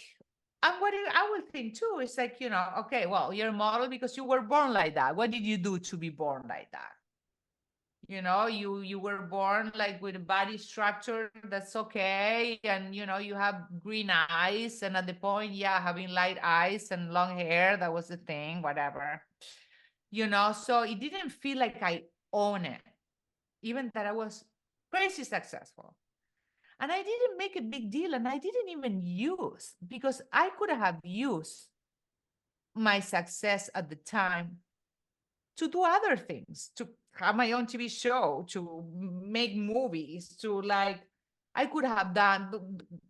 and what I would think too is like, okay, well, you're a model because you were born like that. What did you do to be born like that? You were born like with a body structure that's okay, and you have green eyes, and at the point, yeah, having light eyes and long hair, that was the thing, whatever. So it didn't feel like I own it, even that I was crazy successful. And I didn't make a big deal, and I didn't even use, because I could have used my success at the time to do other things, to have my own TV show, to make movies, to like, I could have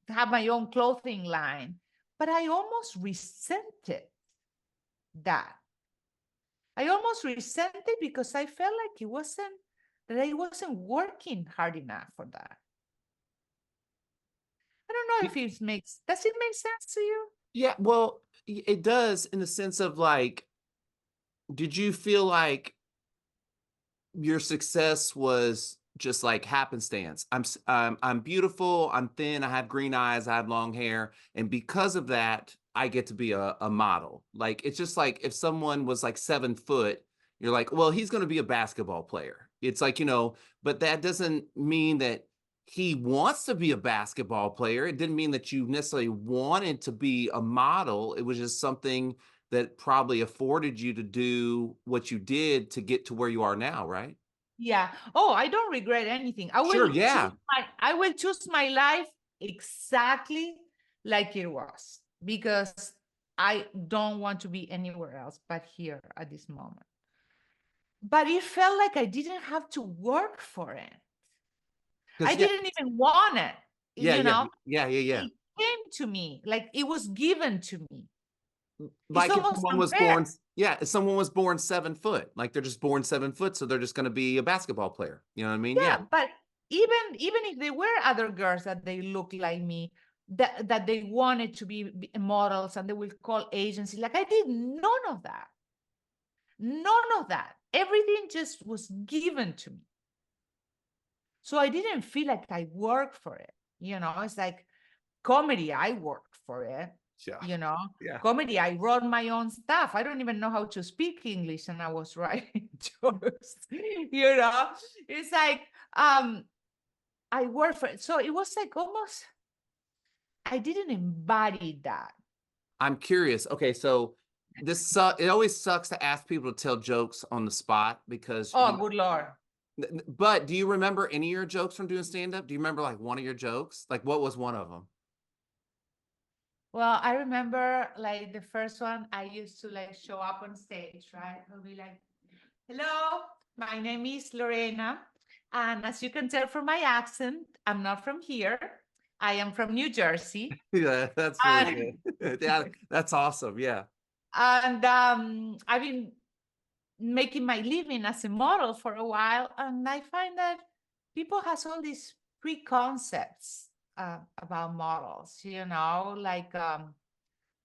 have my own clothing line, but I almost resented that. I almost resented because I felt like that I wasn't working hard enough for that. I don't know if does it make sense to you? Yeah, well, it does in the sense of like, did you feel like your success was just like happenstance? I'm beautiful, I'm thin, I have green eyes, I have long hair, and because of that, I get to be a model. Like it's just like if someone was like 7 foot, you're like, well, he's going to be a basketball player. It's like, but that doesn't mean that he wants to be a basketball player. It didn't mean that you necessarily wanted to be a model. It was just something that probably afforded you to do what you did to get to where you are now, right? Yeah. Oh, I don't regret anything. Sure, yeah. I will choose my life exactly like it was, because I don't want to be anywhere else but here at this moment. But it felt like I didn't have to work for it. I Because yeah, didn't even want it, yeah, you yeah, know? yeah, yeah, yeah. It came to me, like it was given to me. It's Like if almost someone was unfair. born, yeah, if someone was born 7 foot, like they're just born 7 foot, so they're just going to be a basketball player. You know what I mean? Yeah. Yeah, but even if there were other girls that they look like me, that they wanted to be models, and they will call agencies, like I did none of that. None of that. Everything just was given to me. So I didn't feel like I worked for it. It's like comedy, I worked for it. Yeah. You know, Yeah. comedy, I wrote my own stuff. I don't even know how to speak English, and I was writing jokes. It's like I worked for it. So it was like almost, I didn't embody that. I'm curious. Okay, so it always sucks to ask people to tell jokes on the spot because Oh, good Lord. but do you remember any of your jokes from doing stand up? Do you remember like one of your jokes? Like what was one of them? Well, I remember like the first one, I used to like show up on stage, right? I'll be like, hello, my name is Lorena. And as you can tell from my accent, I'm not from here. I am from New Jersey. Yeah, that's really good. Yeah, that's awesome. Yeah. And I've been making my living as a model for a while. And I find that people has all these preconcepts about models,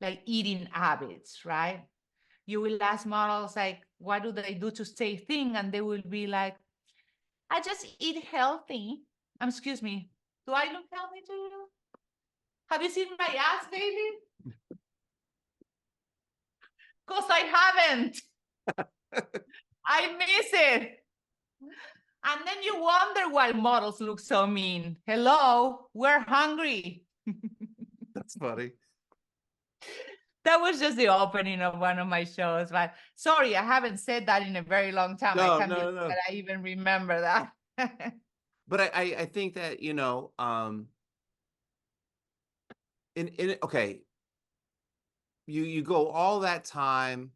like eating habits, right? You will ask models like, what do they do to stay thin? And they will be like, I just eat healthy. Excuse me, do I look healthy to you? Have you seen my ass, baby? Because I haven't. I miss it. And then you wonder why models look so mean. Hello, we're hungry. That's funny. That was just the opening of one of my shows. But sorry, I haven't said that in a very long time. I No, can't no, believe no. that I even remember that. But I think that, okay, you go all that time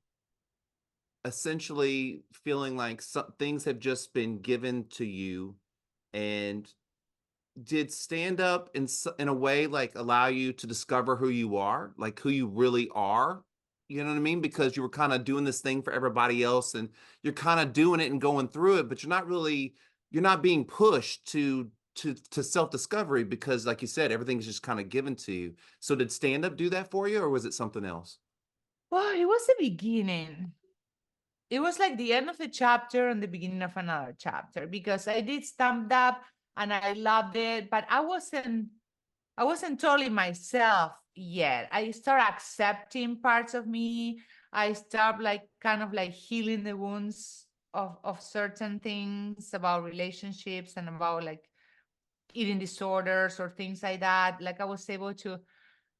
essentially feeling like some things have just been given to you, and did stand up in a way like allow you to discover who you are, like who you really are? You know what I mean? Because you were kind of doing this thing for everybody else, and you're kind of doing it and going through it, but you're not being pushed to self-discovery, because like you said, everything's just kind of given to you. So did stand up do that for you, or was it something else? Well, it was the beginning. It was like the end of the chapter and the beginning of another chapter, because I did stand up and I loved it, but I wasn't totally myself yet. I started accepting parts of me. I started like kind of like healing the wounds of certain things about relationships and about like eating disorders or things like that. Like I was able to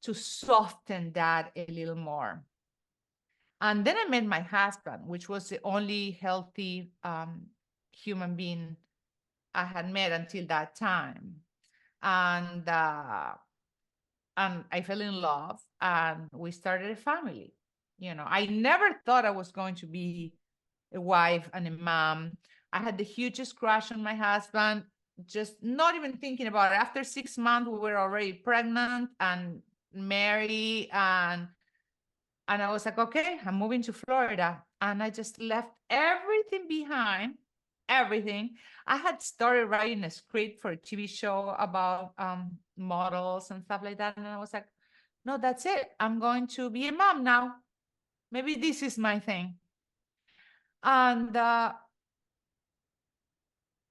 soften that a little more. And then I met my husband, which was the only healthy human being I had met until that time. And I fell in love and we started a family. I never thought I was going to be a wife and a mom. I had the hugest crush on my husband, just not even thinking about it. After 6 months, we were already pregnant and married, and I was like, okay, I'm moving to Florida. And I just left everything behind, everything. I had started writing a script for a TV show about models and stuff like that. And I was like, no, that's it. I'm going to be a mom now. Maybe this is my thing. And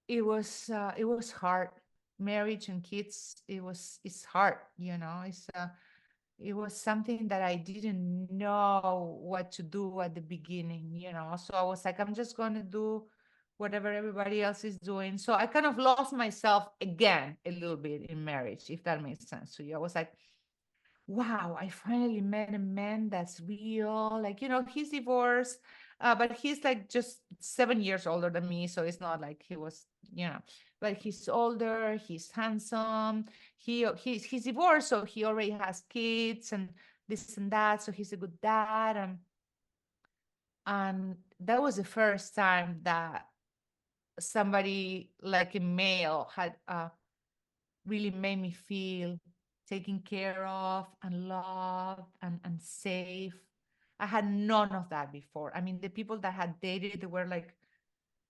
it was hard. Marriage and kids, it's hard, it was something that I didn't know what to do at the beginning. So I was like, I'm just going to do whatever everybody else is doing. So I kind of lost myself again a little bit in marriage, if that makes sense to you. I was like, wow, I finally met a man that's real. Like, he's divorced, but he's like just 7 years older than me. So it's not like he was, but he's older, he's handsome. He's divorced, so he already has kids and this and that. So he's a good dad. And that was the first time that somebody like a male had really made me feel taken care of and loved and safe. I had none of that before. I mean, the people that had dated, they were like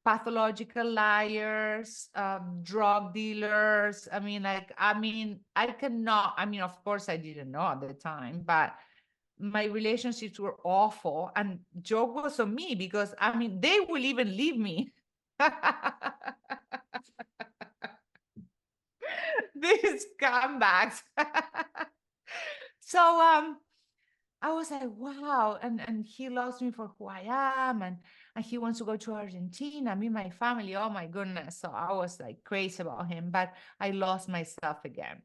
pathological liars, drug dealers. I cannot, of course, I didn't know at the time, but my relationships were awful. And joke was on me because, they will even leave me. These comebacks. So I was like, wow. And he loves me for who I am. And he wants to go to Argentina, me, my family. Oh my goodness. So I was like crazy about him, but I lost myself again.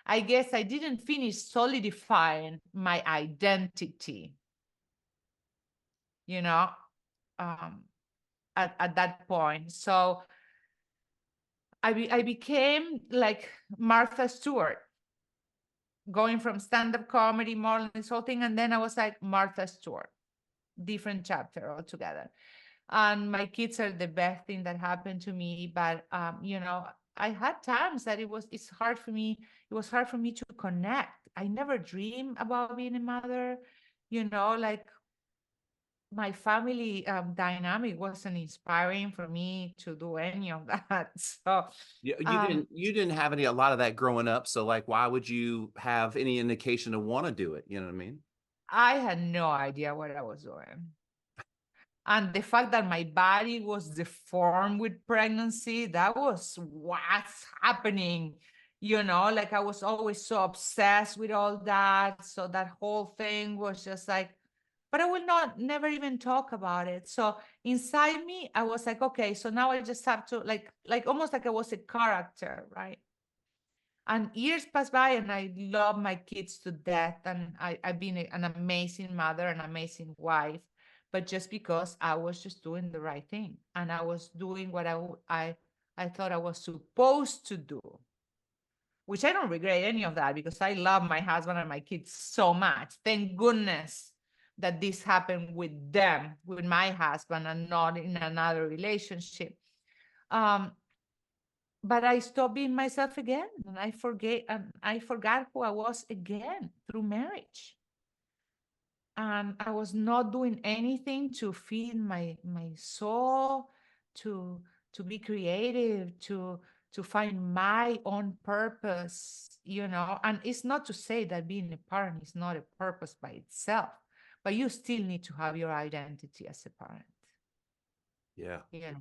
I guess I didn't finish solidifying my identity, you know, um, at that point. So I became like Martha Stewart, going from stand-up comedy, more this whole thing. And then I was like Martha Stewart, different chapter altogether. And my kids are the best thing that happened to me. But I had times that it's hard for me. It was hard for me to connect. I never dreamed about being a mother, like my family dynamic wasn't inspiring for me to do any of that. So um, You didn't have a lot of that growing up. So like, why would you have any indication to want to do it? You know what I mean? I had no idea what I was doing. And the fact that my body was deformed with pregnancy, that was what's happening. Like I was always so obsessed with all that. So that whole thing was just like, but I will not never even talk about it. So inside me, I was like, okay, so now I just have to like almost like I was a character, right? And years passed by and I love my kids to death. And I've been an amazing mother, an amazing wife, but just because I was just doing the right thing and I was doing what I thought I was supposed to do, which I don't regret any of that because I love my husband and my kids so much. Thank goodness that this happened with them, with my husband, and not in another relationship. Um, but I stopped being myself again, and I forgot who I was again through marriage. And I was not doing anything to feed my soul, to be creative, to find my own purpose. And it's not to say that being a parent is not a purpose by itself, but you still need to have your identity as a parent. Yeah, You know,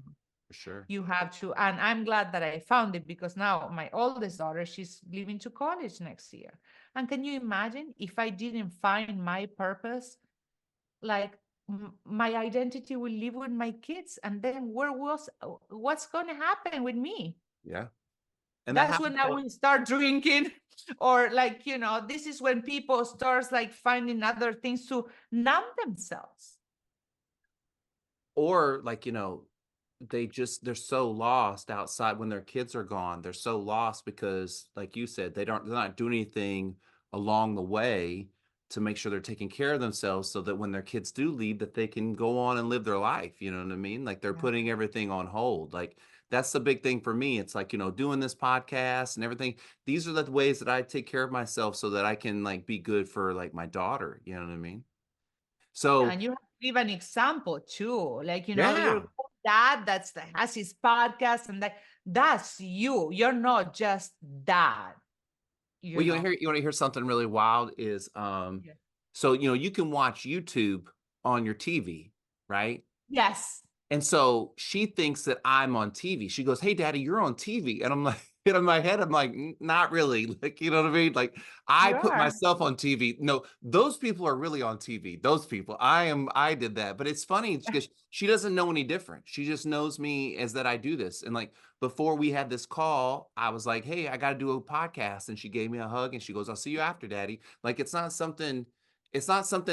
for sure. you have to, and I'm glad that I found it because now my oldest daughter, she's leaving to college next year. And can you imagine if I didn't find my purpose? Like my identity will live with my kids, and then what's going to happen with me? Yeah. And that That's happens. when I will start drinking, or this is when people starts like finding other things to numb themselves. Or like, they're so lost outside when their kids are gone. They're so lost because like you said, they're not doing anything along the way to make sure they're taking care of themselves so that when their kids do leave that they can go on and live their life. You know what I mean? Like they're Yeah. putting everything on hold. Like that's the big thing for me. It's like, doing this podcast and everything. These are the ways that I take care of myself so that I can like be good for like my daughter. You know what I mean? Yeah, So and you have to give an example too. You're yeah. dad that has his podcast, and that's you. You're not just dad, Well, you know. you want to hear something really wild is Yeah. so you can watch YouTube on your TV, right? Yes, And so she thinks that I'm on TV. She goes, "Hey, Daddy, you're on TV," and I'm like, in my head, I'm like, Not really." Like, you know what I mean? Like, I you put are. myself on TV. No, those people are really on TV. Those people, I did that. But it's funny because she doesn't know any different. She just knows me as that I do this. And like before we had this call, I was like, "Hey, I got to do a podcast," and she gave me a hug and she goes, "I'll see you after, Daddy." Like, it's not something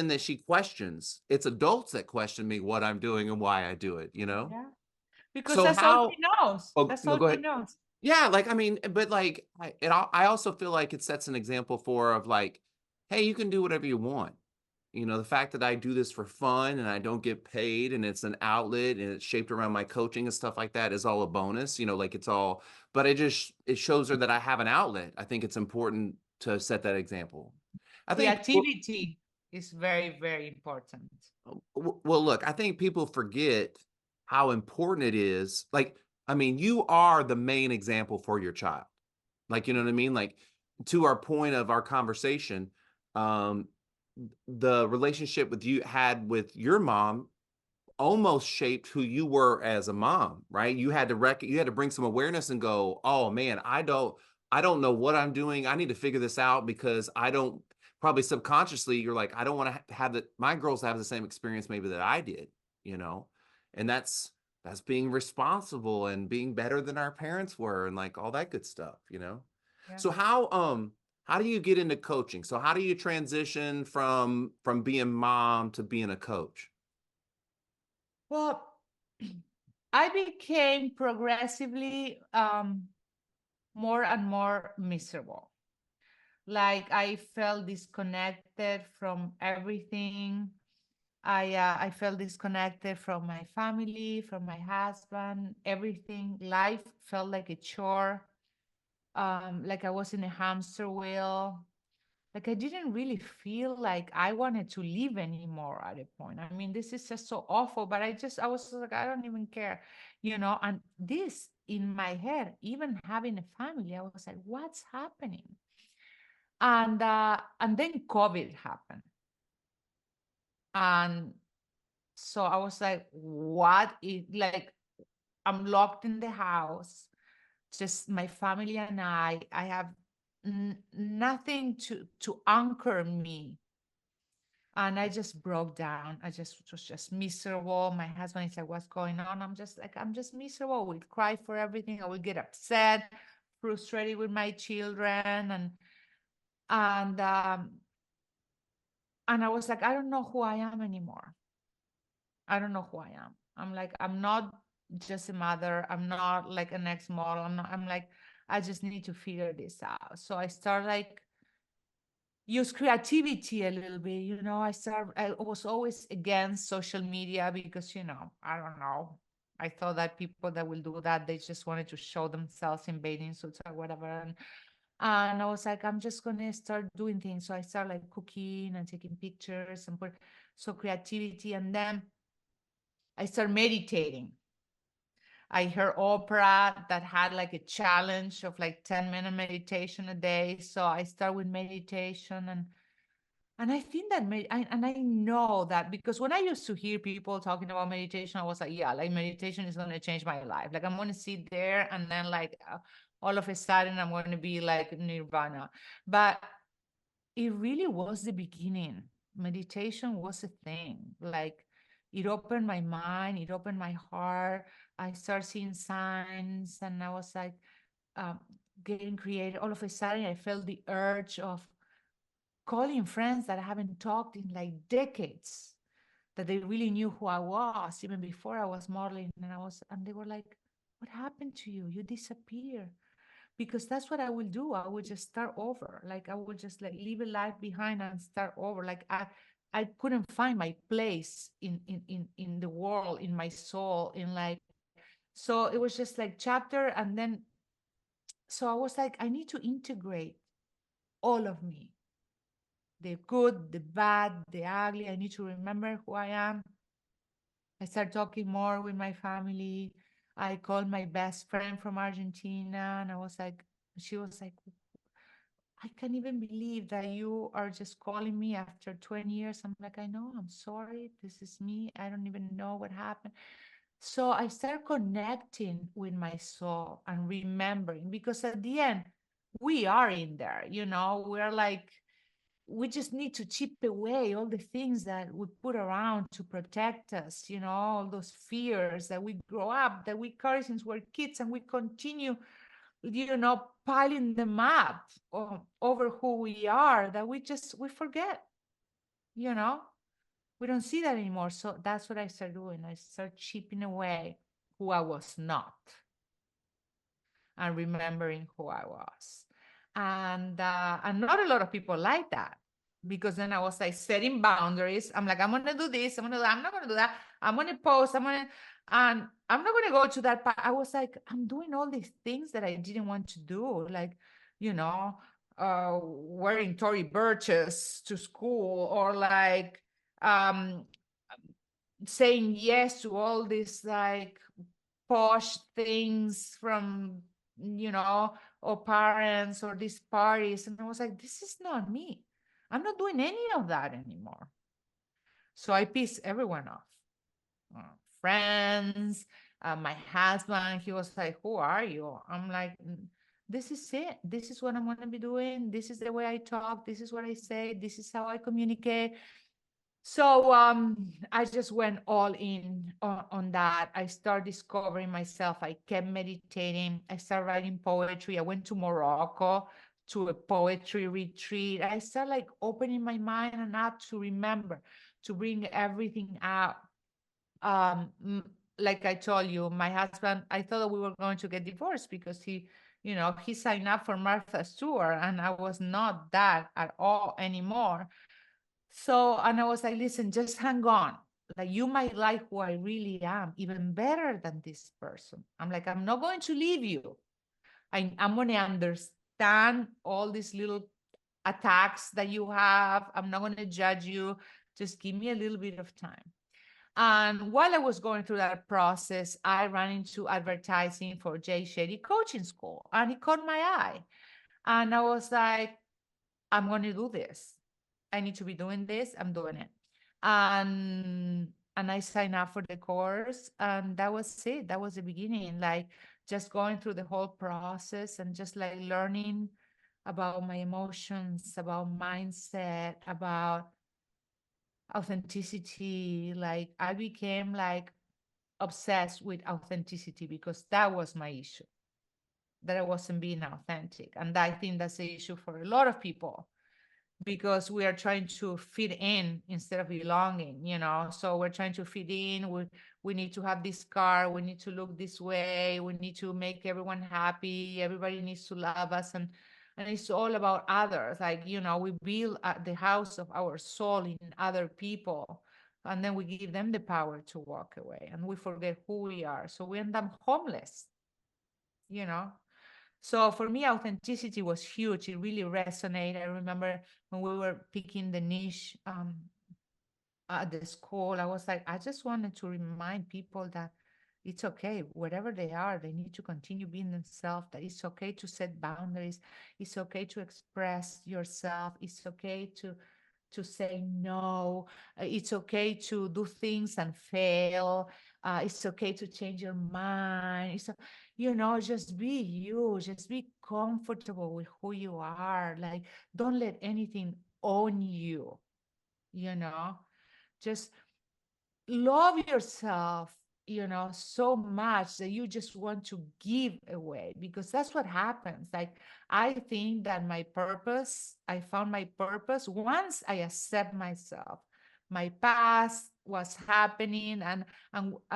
that she questions. It's adults that question me what I'm doing and why I do it, you know? Yeah, because So that's all how she knows. oh, That's no, all go she ahead. knows. Yeah, like, I mean, but like, I also feel like it sets an example for of like, hey, you can do whatever you want. The fact that I do this for fun and I don't get paid and it's an outlet and it's shaped around my coaching and stuff like that is all a bonus, like it's all, but it shows her that I have an outlet. I think it's important to set that example. I think Creativity is very, very important. Well, look, I think people forget how important it is. Like, I mean, you are the main example for your child. Like, you know what I mean? Like, to our point of our conversation, um, the relationship with you had with your mom almost shaped who you were as a mom, right? You had to bring some awareness and go, "Oh man, I don't know what I'm doing. I need to figure this out because I don't." Probably subconsciously you're like, "I don't want to have that my girls have the same experience maybe that I did," you know? And that's being responsible and being better than our parents were and like all that good stuff. Yeah. So how do you get into coaching? So how do you transition from being mom to being a coach? Well, I became progressively more and more miserable. Like I felt disconnected from everything. I felt disconnected from my family, from my husband, everything. Life felt like a chore, like I was in a hamster wheel. Like I didn't really feel like I wanted to live anymore at a point. I mean, this is just so awful, but I was like, I don't even care, and this in my head, even having a family, I was like, what's happening? And then COVID happened. And so I was like, what is like I'm locked in the house, just my family and I have nothing to anchor me. And I just broke down. I just was just miserable. My husband is like, what's going on? I'm just like, I'm just miserable. We'll cry for everything. I will get upset, frustrated with my children. And and I was like, I don't know who I am anymore. I don't know who I am. I'm like, I'm not just a mother. I'm not like an ex-model. I'm like, I just need to figure this out. So I start like use creativity a little bit. I was always against social media because, I don't know. I thought that people that will do that, they just wanted to show themselves in bathing suits or whatever. And I was like, I'm just gonna start doing things. So I started like cooking and taking pictures and so creativity. And then I started meditating. I heard opera that had like a challenge of like 10-minute meditation a day. So I started with meditation and I think that I know that because when I used to hear people talking about meditation, I was like, yeah, like meditation is going to change my life. Like I'm going to sit there and then like all of a sudden I'm going to be like nirvana. But it really was the beginning. Meditation was a thing. Like it opened my mind, it opened my heart. I started seeing signs and I was like um, getting creative. All of a sudden, I felt the urge of calling friends that I haven't talked in like decades, that they really knew who I was even before I was modeling. And they were like, what happened to you? You disappeared. Because that's what I will do. I will just start over. Like I will just like leave a life behind and start over. Like I couldn't find my place in the world, in my soul, in like so it was just like chapter and then so I was like, I need to integrate all of me, the good, the bad, the ugly. I need to remember who I am. I started talking more with my family. I called my best friend from Argentina and she was like, I can't even believe that you are just calling me after 20 years. I'm like, I know, I'm sorry. This is me. I don't even know what happened. So I started connecting with my soul and remembering because at the end, we are in there, we're like, we just need to chip away all the things that we put around to protect us, all those fears that we grow up, that we carry since we're kids, and we continue, piling them up over who we are, that we forget, you know we don't see that anymore. So that's what I started doing. I started chipping away who I was not and remembering who I was. And not a lot of people like that because then I was like setting boundaries. I'm like, I'm gonna do this, I'm not gonna do that, I'm gonna post, and I'm not gonna go to that part. I was like, I'm doing all these things that I didn't want to do, like, you know, wearing Tory Burches to school, or like um saying yes to all these like posh things from or parents or these parties, and I was like, this is not me. I'm not doing any of that anymore. So I pissed everyone off. Friends, my husband, he was like, who are you? I'm like, this is it. This is what I'm going to be doing. This is the way I talk. This is what I say. This is how I communicate. So I just went all in on that. I started discovering myself. I kept meditating. I started writing poetry. I went to Morocco to a poetry retreat. I started like opening my mind and up to remember, to bring everything out. Like I told you, my husband, I thought that we were going to get divorced because he signed up for Martha Stewart, and I was not that at all anymore. So, and I was like, listen, just hang on. Like, you might like who I really am, even better than this person. I'm like, I'm not going to leave you. I'm going to understand all these little attacks that you have. I'm not going to judge you. Just give me a little bit of time. And while I was going through that process, I ran into advertising for Jay Shetty Coaching School, and it caught my eye. And I was like, I'm going to do this. I need to be doing this. I'm doing it. And I signed up for the course, and that was it. That was the beginning, like just going through the whole process and just like learning about my emotions, about mindset, about authenticity. Like I became like obsessed with authenticity because that was my issue, that I wasn't being authentic. And I think that's the issue for a lot of people, because we are trying to fit in instead of belonging, you know. So we're trying to fit in. We need to have this car, we need to look this way, we need to make everyone happy, everybody needs to love us, and it's all about others. Like, you know, we build the house of our soul in other people, and then we give them the power to walk away, and we forget who we are, so we end up homeless, you know. So for me, authenticity was huge. It really resonated. I remember when we were picking the niche at the school, I was like, I just wanted to remind people that it's okay, wherever they are, they need to continue being themselves, that it's okay to set boundaries. It's okay to express yourself. It's okay to say no. It's okay to do things and fail. It's okay to change your mind. You know, just be you. Just be comfortable with who you are. Like, don't let anything own you. You know, just love yourself, you know, so much that you just want to give away, because that's what happens. Like, I think that I found my purpose once I accept myself. My past was happening, and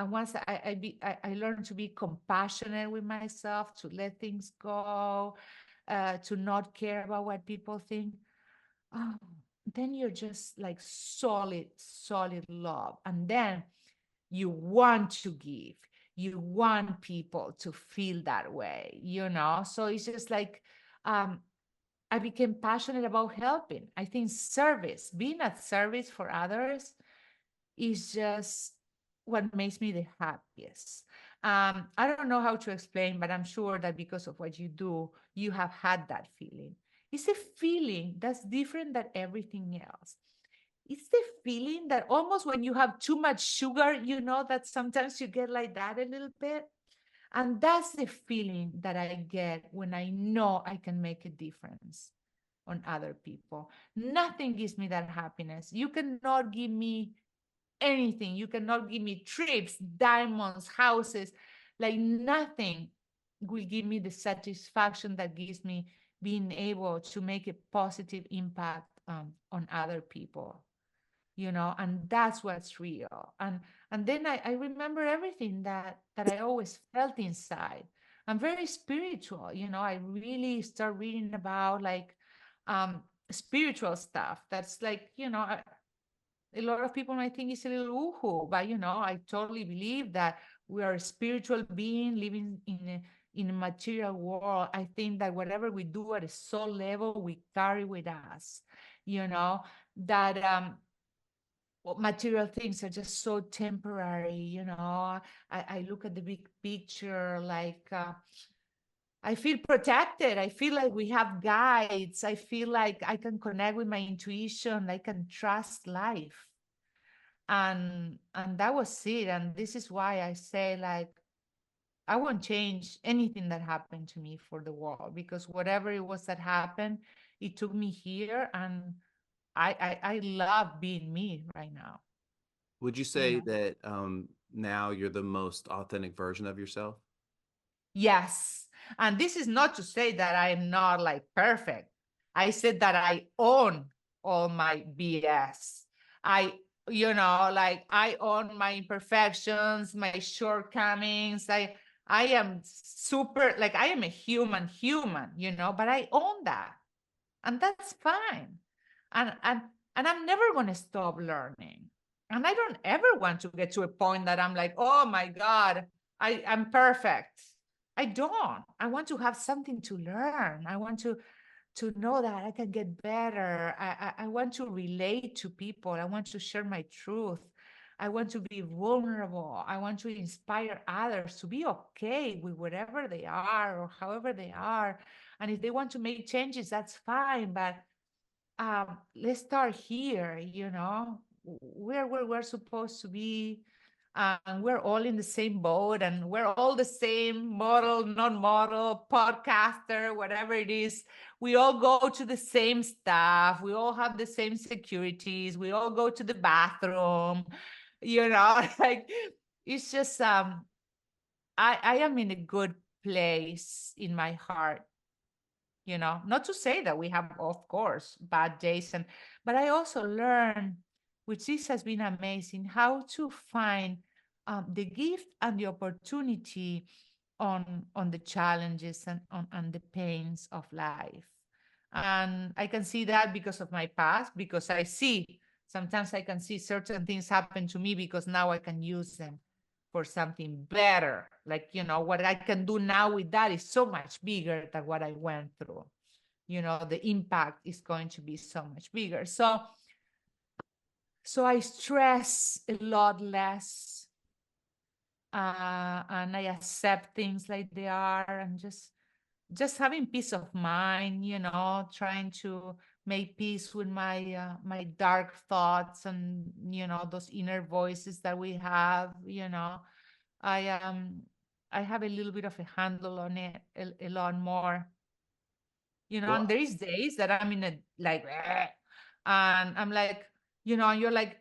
once I learned to be compassionate with myself, to let things go, to not care about what people think. Oh, then you're just like solid love. And then you want to give, you want people to feel that way, you know? So it's just like, um, I became passionate about helping. I think service, being at service for others, is just what makes me the happiest. I don't know how to explain, but I'm sure that because of what you do, you have had that feeling. It's a feeling that's different than everything else. It's the feeling that almost when you have too much sugar, you know, that sometimes you get like that a little bit. And that's the feeling that I get when I know I can make a difference on other people. Nothing gives me that happiness. You cannot give me anything. You cannot give me trips, diamonds, houses. Like, nothing will give me the satisfaction that gives me being able to make a positive impact on other people, you know. And that's what's real. And then I remember everything that I always felt inside. I'm very spiritual, you know. I really start reading about like spiritual stuff. That's like, you know, a lot of people might think it's a little woohoo, but you know, I totally believe that we are a spiritual being living in a material world. I think that whatever we do at a soul level, we carry with us, you know, that material things are just so temporary, you know. I look at the big picture, like I feel protected. I feel like we have guides. I feel like I can connect with my intuition. I can trust life. And that was it. And this is why I say, like, I won't change anything that happened to me for the world, because whatever it was that happened, it took me here, and I love being me right now, Would you you say know. that now you're the most authentic version of yourself? Yes. And this is not to say that I'm not like perfect. I said that I own all my BS. I, you know, like I own my imperfections, my shortcomings. I am super, like I am a human, you know, but I own that. And that's fine. And and and I'm never gonna stop learning. And I don't ever want to get to a point that I'm like, oh my God, I'm perfect. I don't. I want to have something to learn. I want to to know that I can get better. I want to relate to people. I want to share my truth. I want to be vulnerable. I want to inspire others to be okay with whatever they are or however they are. And if they want to make changes, that's fine. But let's start here, where we're supposed to be. And we're all in the same boat, and we're all the same model, non-model, podcaster, whatever it is. We all go to the same stuff. We all have the same securities. We all go to the bathroom, like it's just I am in a good place in my heart. Not to say that we have, of course, bad days, but I also learned, which this has been amazing, how to find the gift and the opportunity on the challenges and the pains of life. And I can see that because of my past, because sometimes I can see certain things happen to me because now I can use them for something better. Like, what I can do now with that is so much bigger than what I went through. The impact is going to be so much bigger. So I stress a lot less, and I accept things like they are, and just having peace of mind, trying to make peace with my dark thoughts and those inner voices that we have. I I have a little bit of a handle on it, a lot more. And Well, there is days that I'm in a like, and I'm like, and you're like,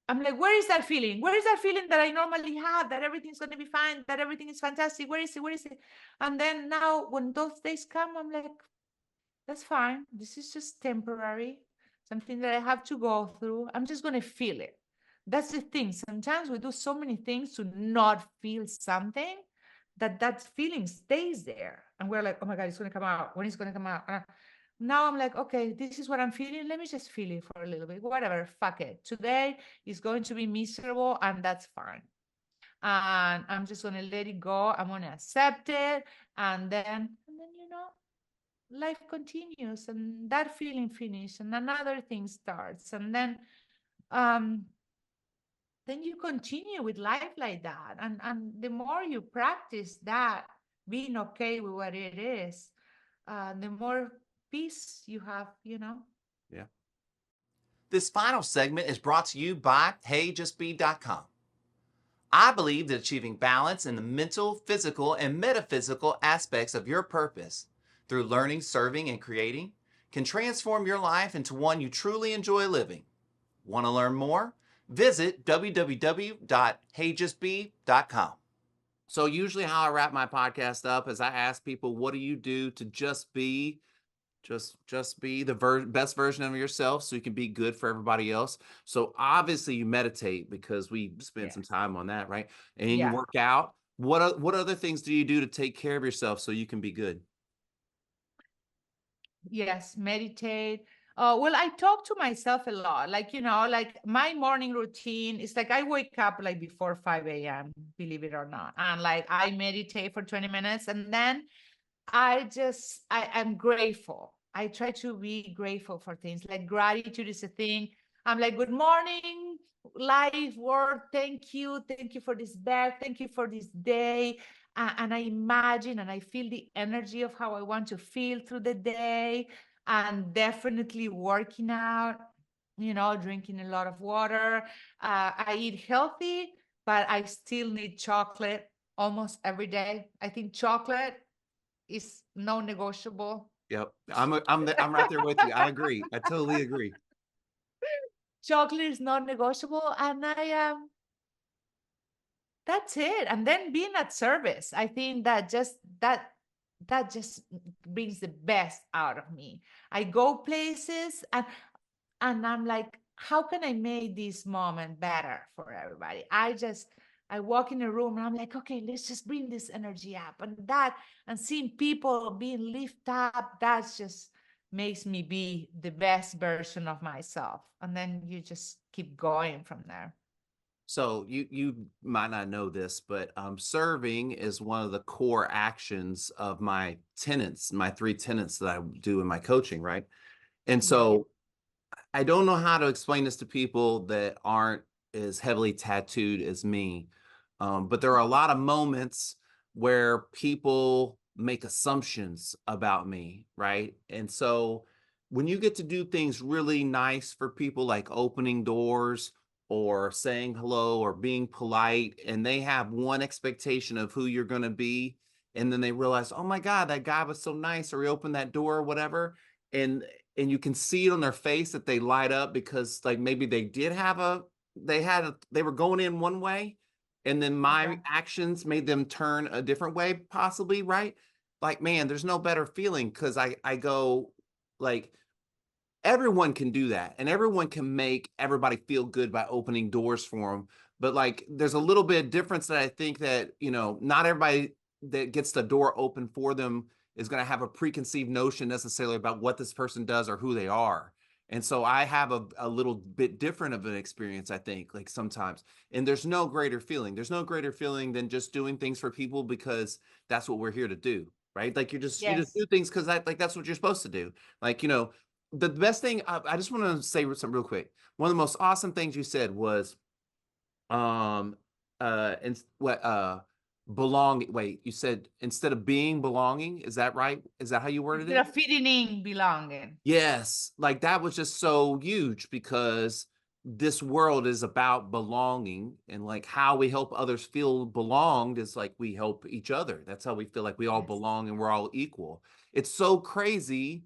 I'm like, where is that feeling? Where is that feeling that I normally have, that everything's going to be fine, that everything is fantastic? Where is it? Where is it? And then now when those days come, I'm like, that's fine. This is just temporary, something that I have to go through. I'm just going to feel it. That's the thing. Sometimes we do so many things to not feel something that feeling stays there. And we're like, oh my God, it's going to come out. When it's going to come out? Now I'm like, okay, this is what I'm feeling. Let me just feel it for a little bit. Whatever, fuck it. Today is going to be miserable, and that's fine. And I'm just going to let it go. I'm going to accept it. And then, life continues, and that feeling finishes, and another thing starts. And um, then you continue with life like that. And the more you practice that, being okay with what it is, the more peace you have. yeah. This final segment is brought to you by HeyJustBe.com. I believe that achieving balance in the mental, physical, and metaphysical aspects of your purpose through learning, serving, and creating can transform your life into one you truly enjoy living. Want to learn more? Visit www.heyjustbe.com. So usually how I wrap my podcast up is I ask people, what do you do to just be the best version of yourself so you can be good for everybody else? So obviously you meditate because we spent some Yes. time on that, right? And you Yeah. work out. What other things do you do to take care of yourself so you can be good? Yes, meditate. Well, I talk to myself a lot. Like, like my morning routine is like I wake up like before 5 a.m., believe it or not. And like I meditate for 20 minutes, and then I am grateful. I try to be grateful for things. Like gratitude is a thing. I'm like, good morning, life, world. Thank you. Thank you for this bed. Thank you for this day. And I imagine and I feel the energy of how I want to feel through the day. And definitely working out, drinking a lot of water. I eat healthy, but I still need chocolate almost every day. I think chocolate is non-negotiable. Yep. I'm right there with you. I agree. I totally agree. Chocolate is non-negotiable, and that's it. And then being at service, I think that just brings the best out of me. I go places, and I'm like, how can I make this moment better for everybody? I walk in a room and I'm like, okay, let's just bring this energy up, and seeing people being lifted up, that just makes me be the best version of myself. And then you just keep going from there. So you might not know this, but serving is one of the core actions of my tenets, my 3 tenets that I do in my coaching, right? And Yeah. so I don't know how to explain this to people that aren't as heavily tattooed as me. But there are a lot of moments where people make assumptions about me, right? And so when you get to do things really nice for people, like opening doors or saying hello or being polite, and they have one expectation of who you're going to be, and then they realize, oh my God, that guy was so nice, or he opened that door or whatever. And you can see it on their face that they light up because like maybe they did have a they were going in one way, and then my Yeah. actions made them turn a different way, possibly, right? Like, man, there's no better feeling because I go like, everyone can do that, and everyone can make everybody feel good by opening doors for them. But like, there's a little bit of difference that I think that, not everybody that gets the door open for them is going to have a preconceived notion necessarily about what this person does or who they are. And so I have a little bit different of an experience, I think, like sometimes. And there's no greater feeling. There's no greater feeling than just doing things for people because that's what we're here to do, right? Like you just Yes. do things because that's what you're supposed to do. Like, the best thing, I just want to say something real quick. One of the most awesome things you said was, um, and what, belong. Wait, you said instead of being belonging. Is that right? Is that how you worded Instead it? of fitting in, belonging. Yes, like that was just so huge because this world is about belonging, and like how we help others feel belonged is like we help each other. That's how we feel like we all Yes. belong and we're all equal. It's so crazy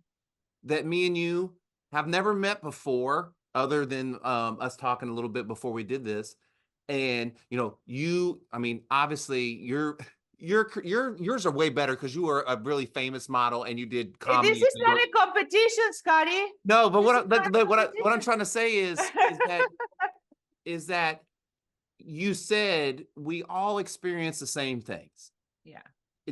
that me and you have never met before, other than us talking a little bit before we did this. And I mean, obviously, yours are way better because you were a really famous model and you did This comedy. is not a competition, Scotty. No, but This what is not a what I'm competition. trying to say is that you said we all experience the same things: Yeah.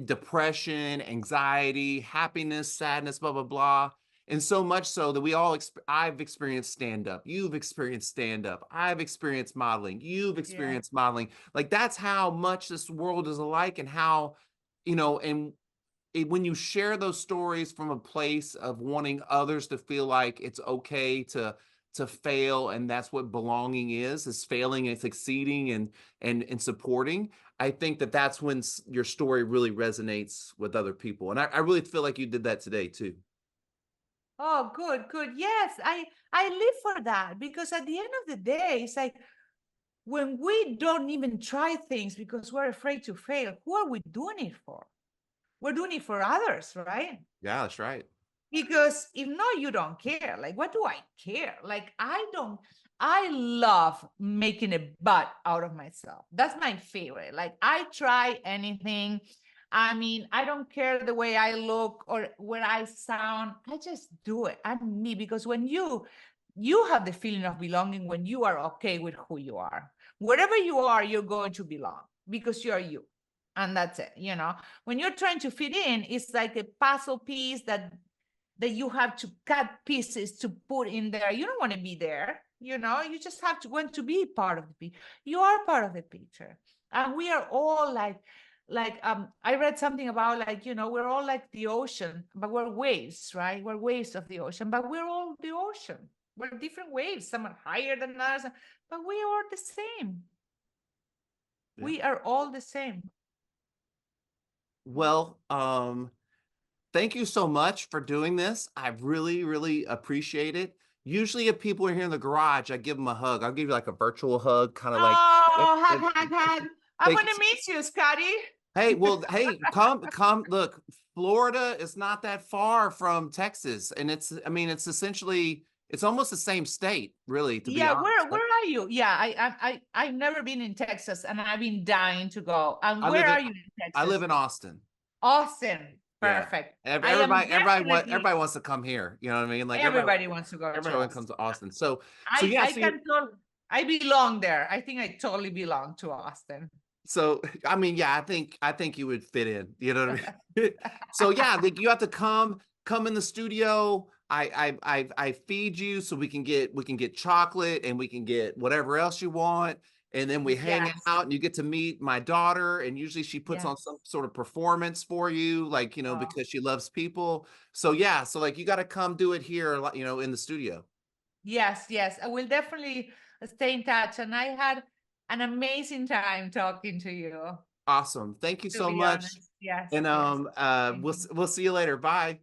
depression, anxiety, happiness, sadness, blah, blah, blah. And so much so that I've experienced stand up. You've experienced stand up. I've experienced modeling. You've Yeah. experienced modeling. Like that's how much this world is alike, and how, and when you share those stories from a place of wanting others to feel like it's okay to fail, and that's what belonging is failing and succeeding and supporting. I think that that's when your story really resonates with other people, and I really feel like you did that today too. Oh, good, good. Yes, I live for that because at the end of the day, it's like when we don't even try things because we're afraid to fail, who are we doing it for? We're doing it for others, right? Yeah, that's right. Because if not, you don't care. Like, what do I care? Like, I love making a butt out of myself. That's my favorite. Like, I try anything. I mean, I don't care the way I look or where I sound. I just do it. I'm me because when you have the feeling of belonging when you are okay with who you are. Wherever you are, you're going to belong because you're you. And that's it. When you're trying to fit in, it's like a puzzle piece that you have to cut pieces to put in there. You don't want to be there. You just have to want to be part of the picture. You are part of the picture. And we are all I read something about we're all like the ocean, but we're waves, right? We're waves of the ocean, but we're all the ocean. We're different waves. Some are higher than others, but we are the same. Yeah. We are all the same. Well, thank you so much for doing this. I really, really appreciate it. Usually, if people are here in the garage, I give them a hug. I'll give you like a virtual hug, kind of like. Oh, hug, hug, hug. I'm Thank you. gonna miss you, Scotty. Hey, well, hey, come. Look, Florida is not that far from Texas, and I mean, it's almost the same state, really, to be Yeah, honest. where are you? Yeah, I've never been in Texas, and I've been dying to go. And I where live in are you in I live Texas? in Austin. Awesome, Yeah, perfect. I am everybody definitely. wants to come here. You know what I mean? Like Everybody wants to go to everyone comes Austin. to Austin. So I yeah, I can totally. I belong there. I think I totally belong to Austin. so I mean, yeah, I think you would fit in. You know what I mean? So yeah, I think you have to come in the studio. I feed you so we can get chocolate and we can get whatever else you want. and then we hang Yes. out and you get to meet my daughter, and usually she puts Yes. on some sort of performance for you, like, Oh, because she loves people. So yeah, so like you got to come do it here, in the studio. yes, yes. I will definitely stay in touch. And I had an amazing time talking to you, Awesome. Thank you to so be much. honest. Yes, And yes. Thank we'll you. we'll see you later. Bye.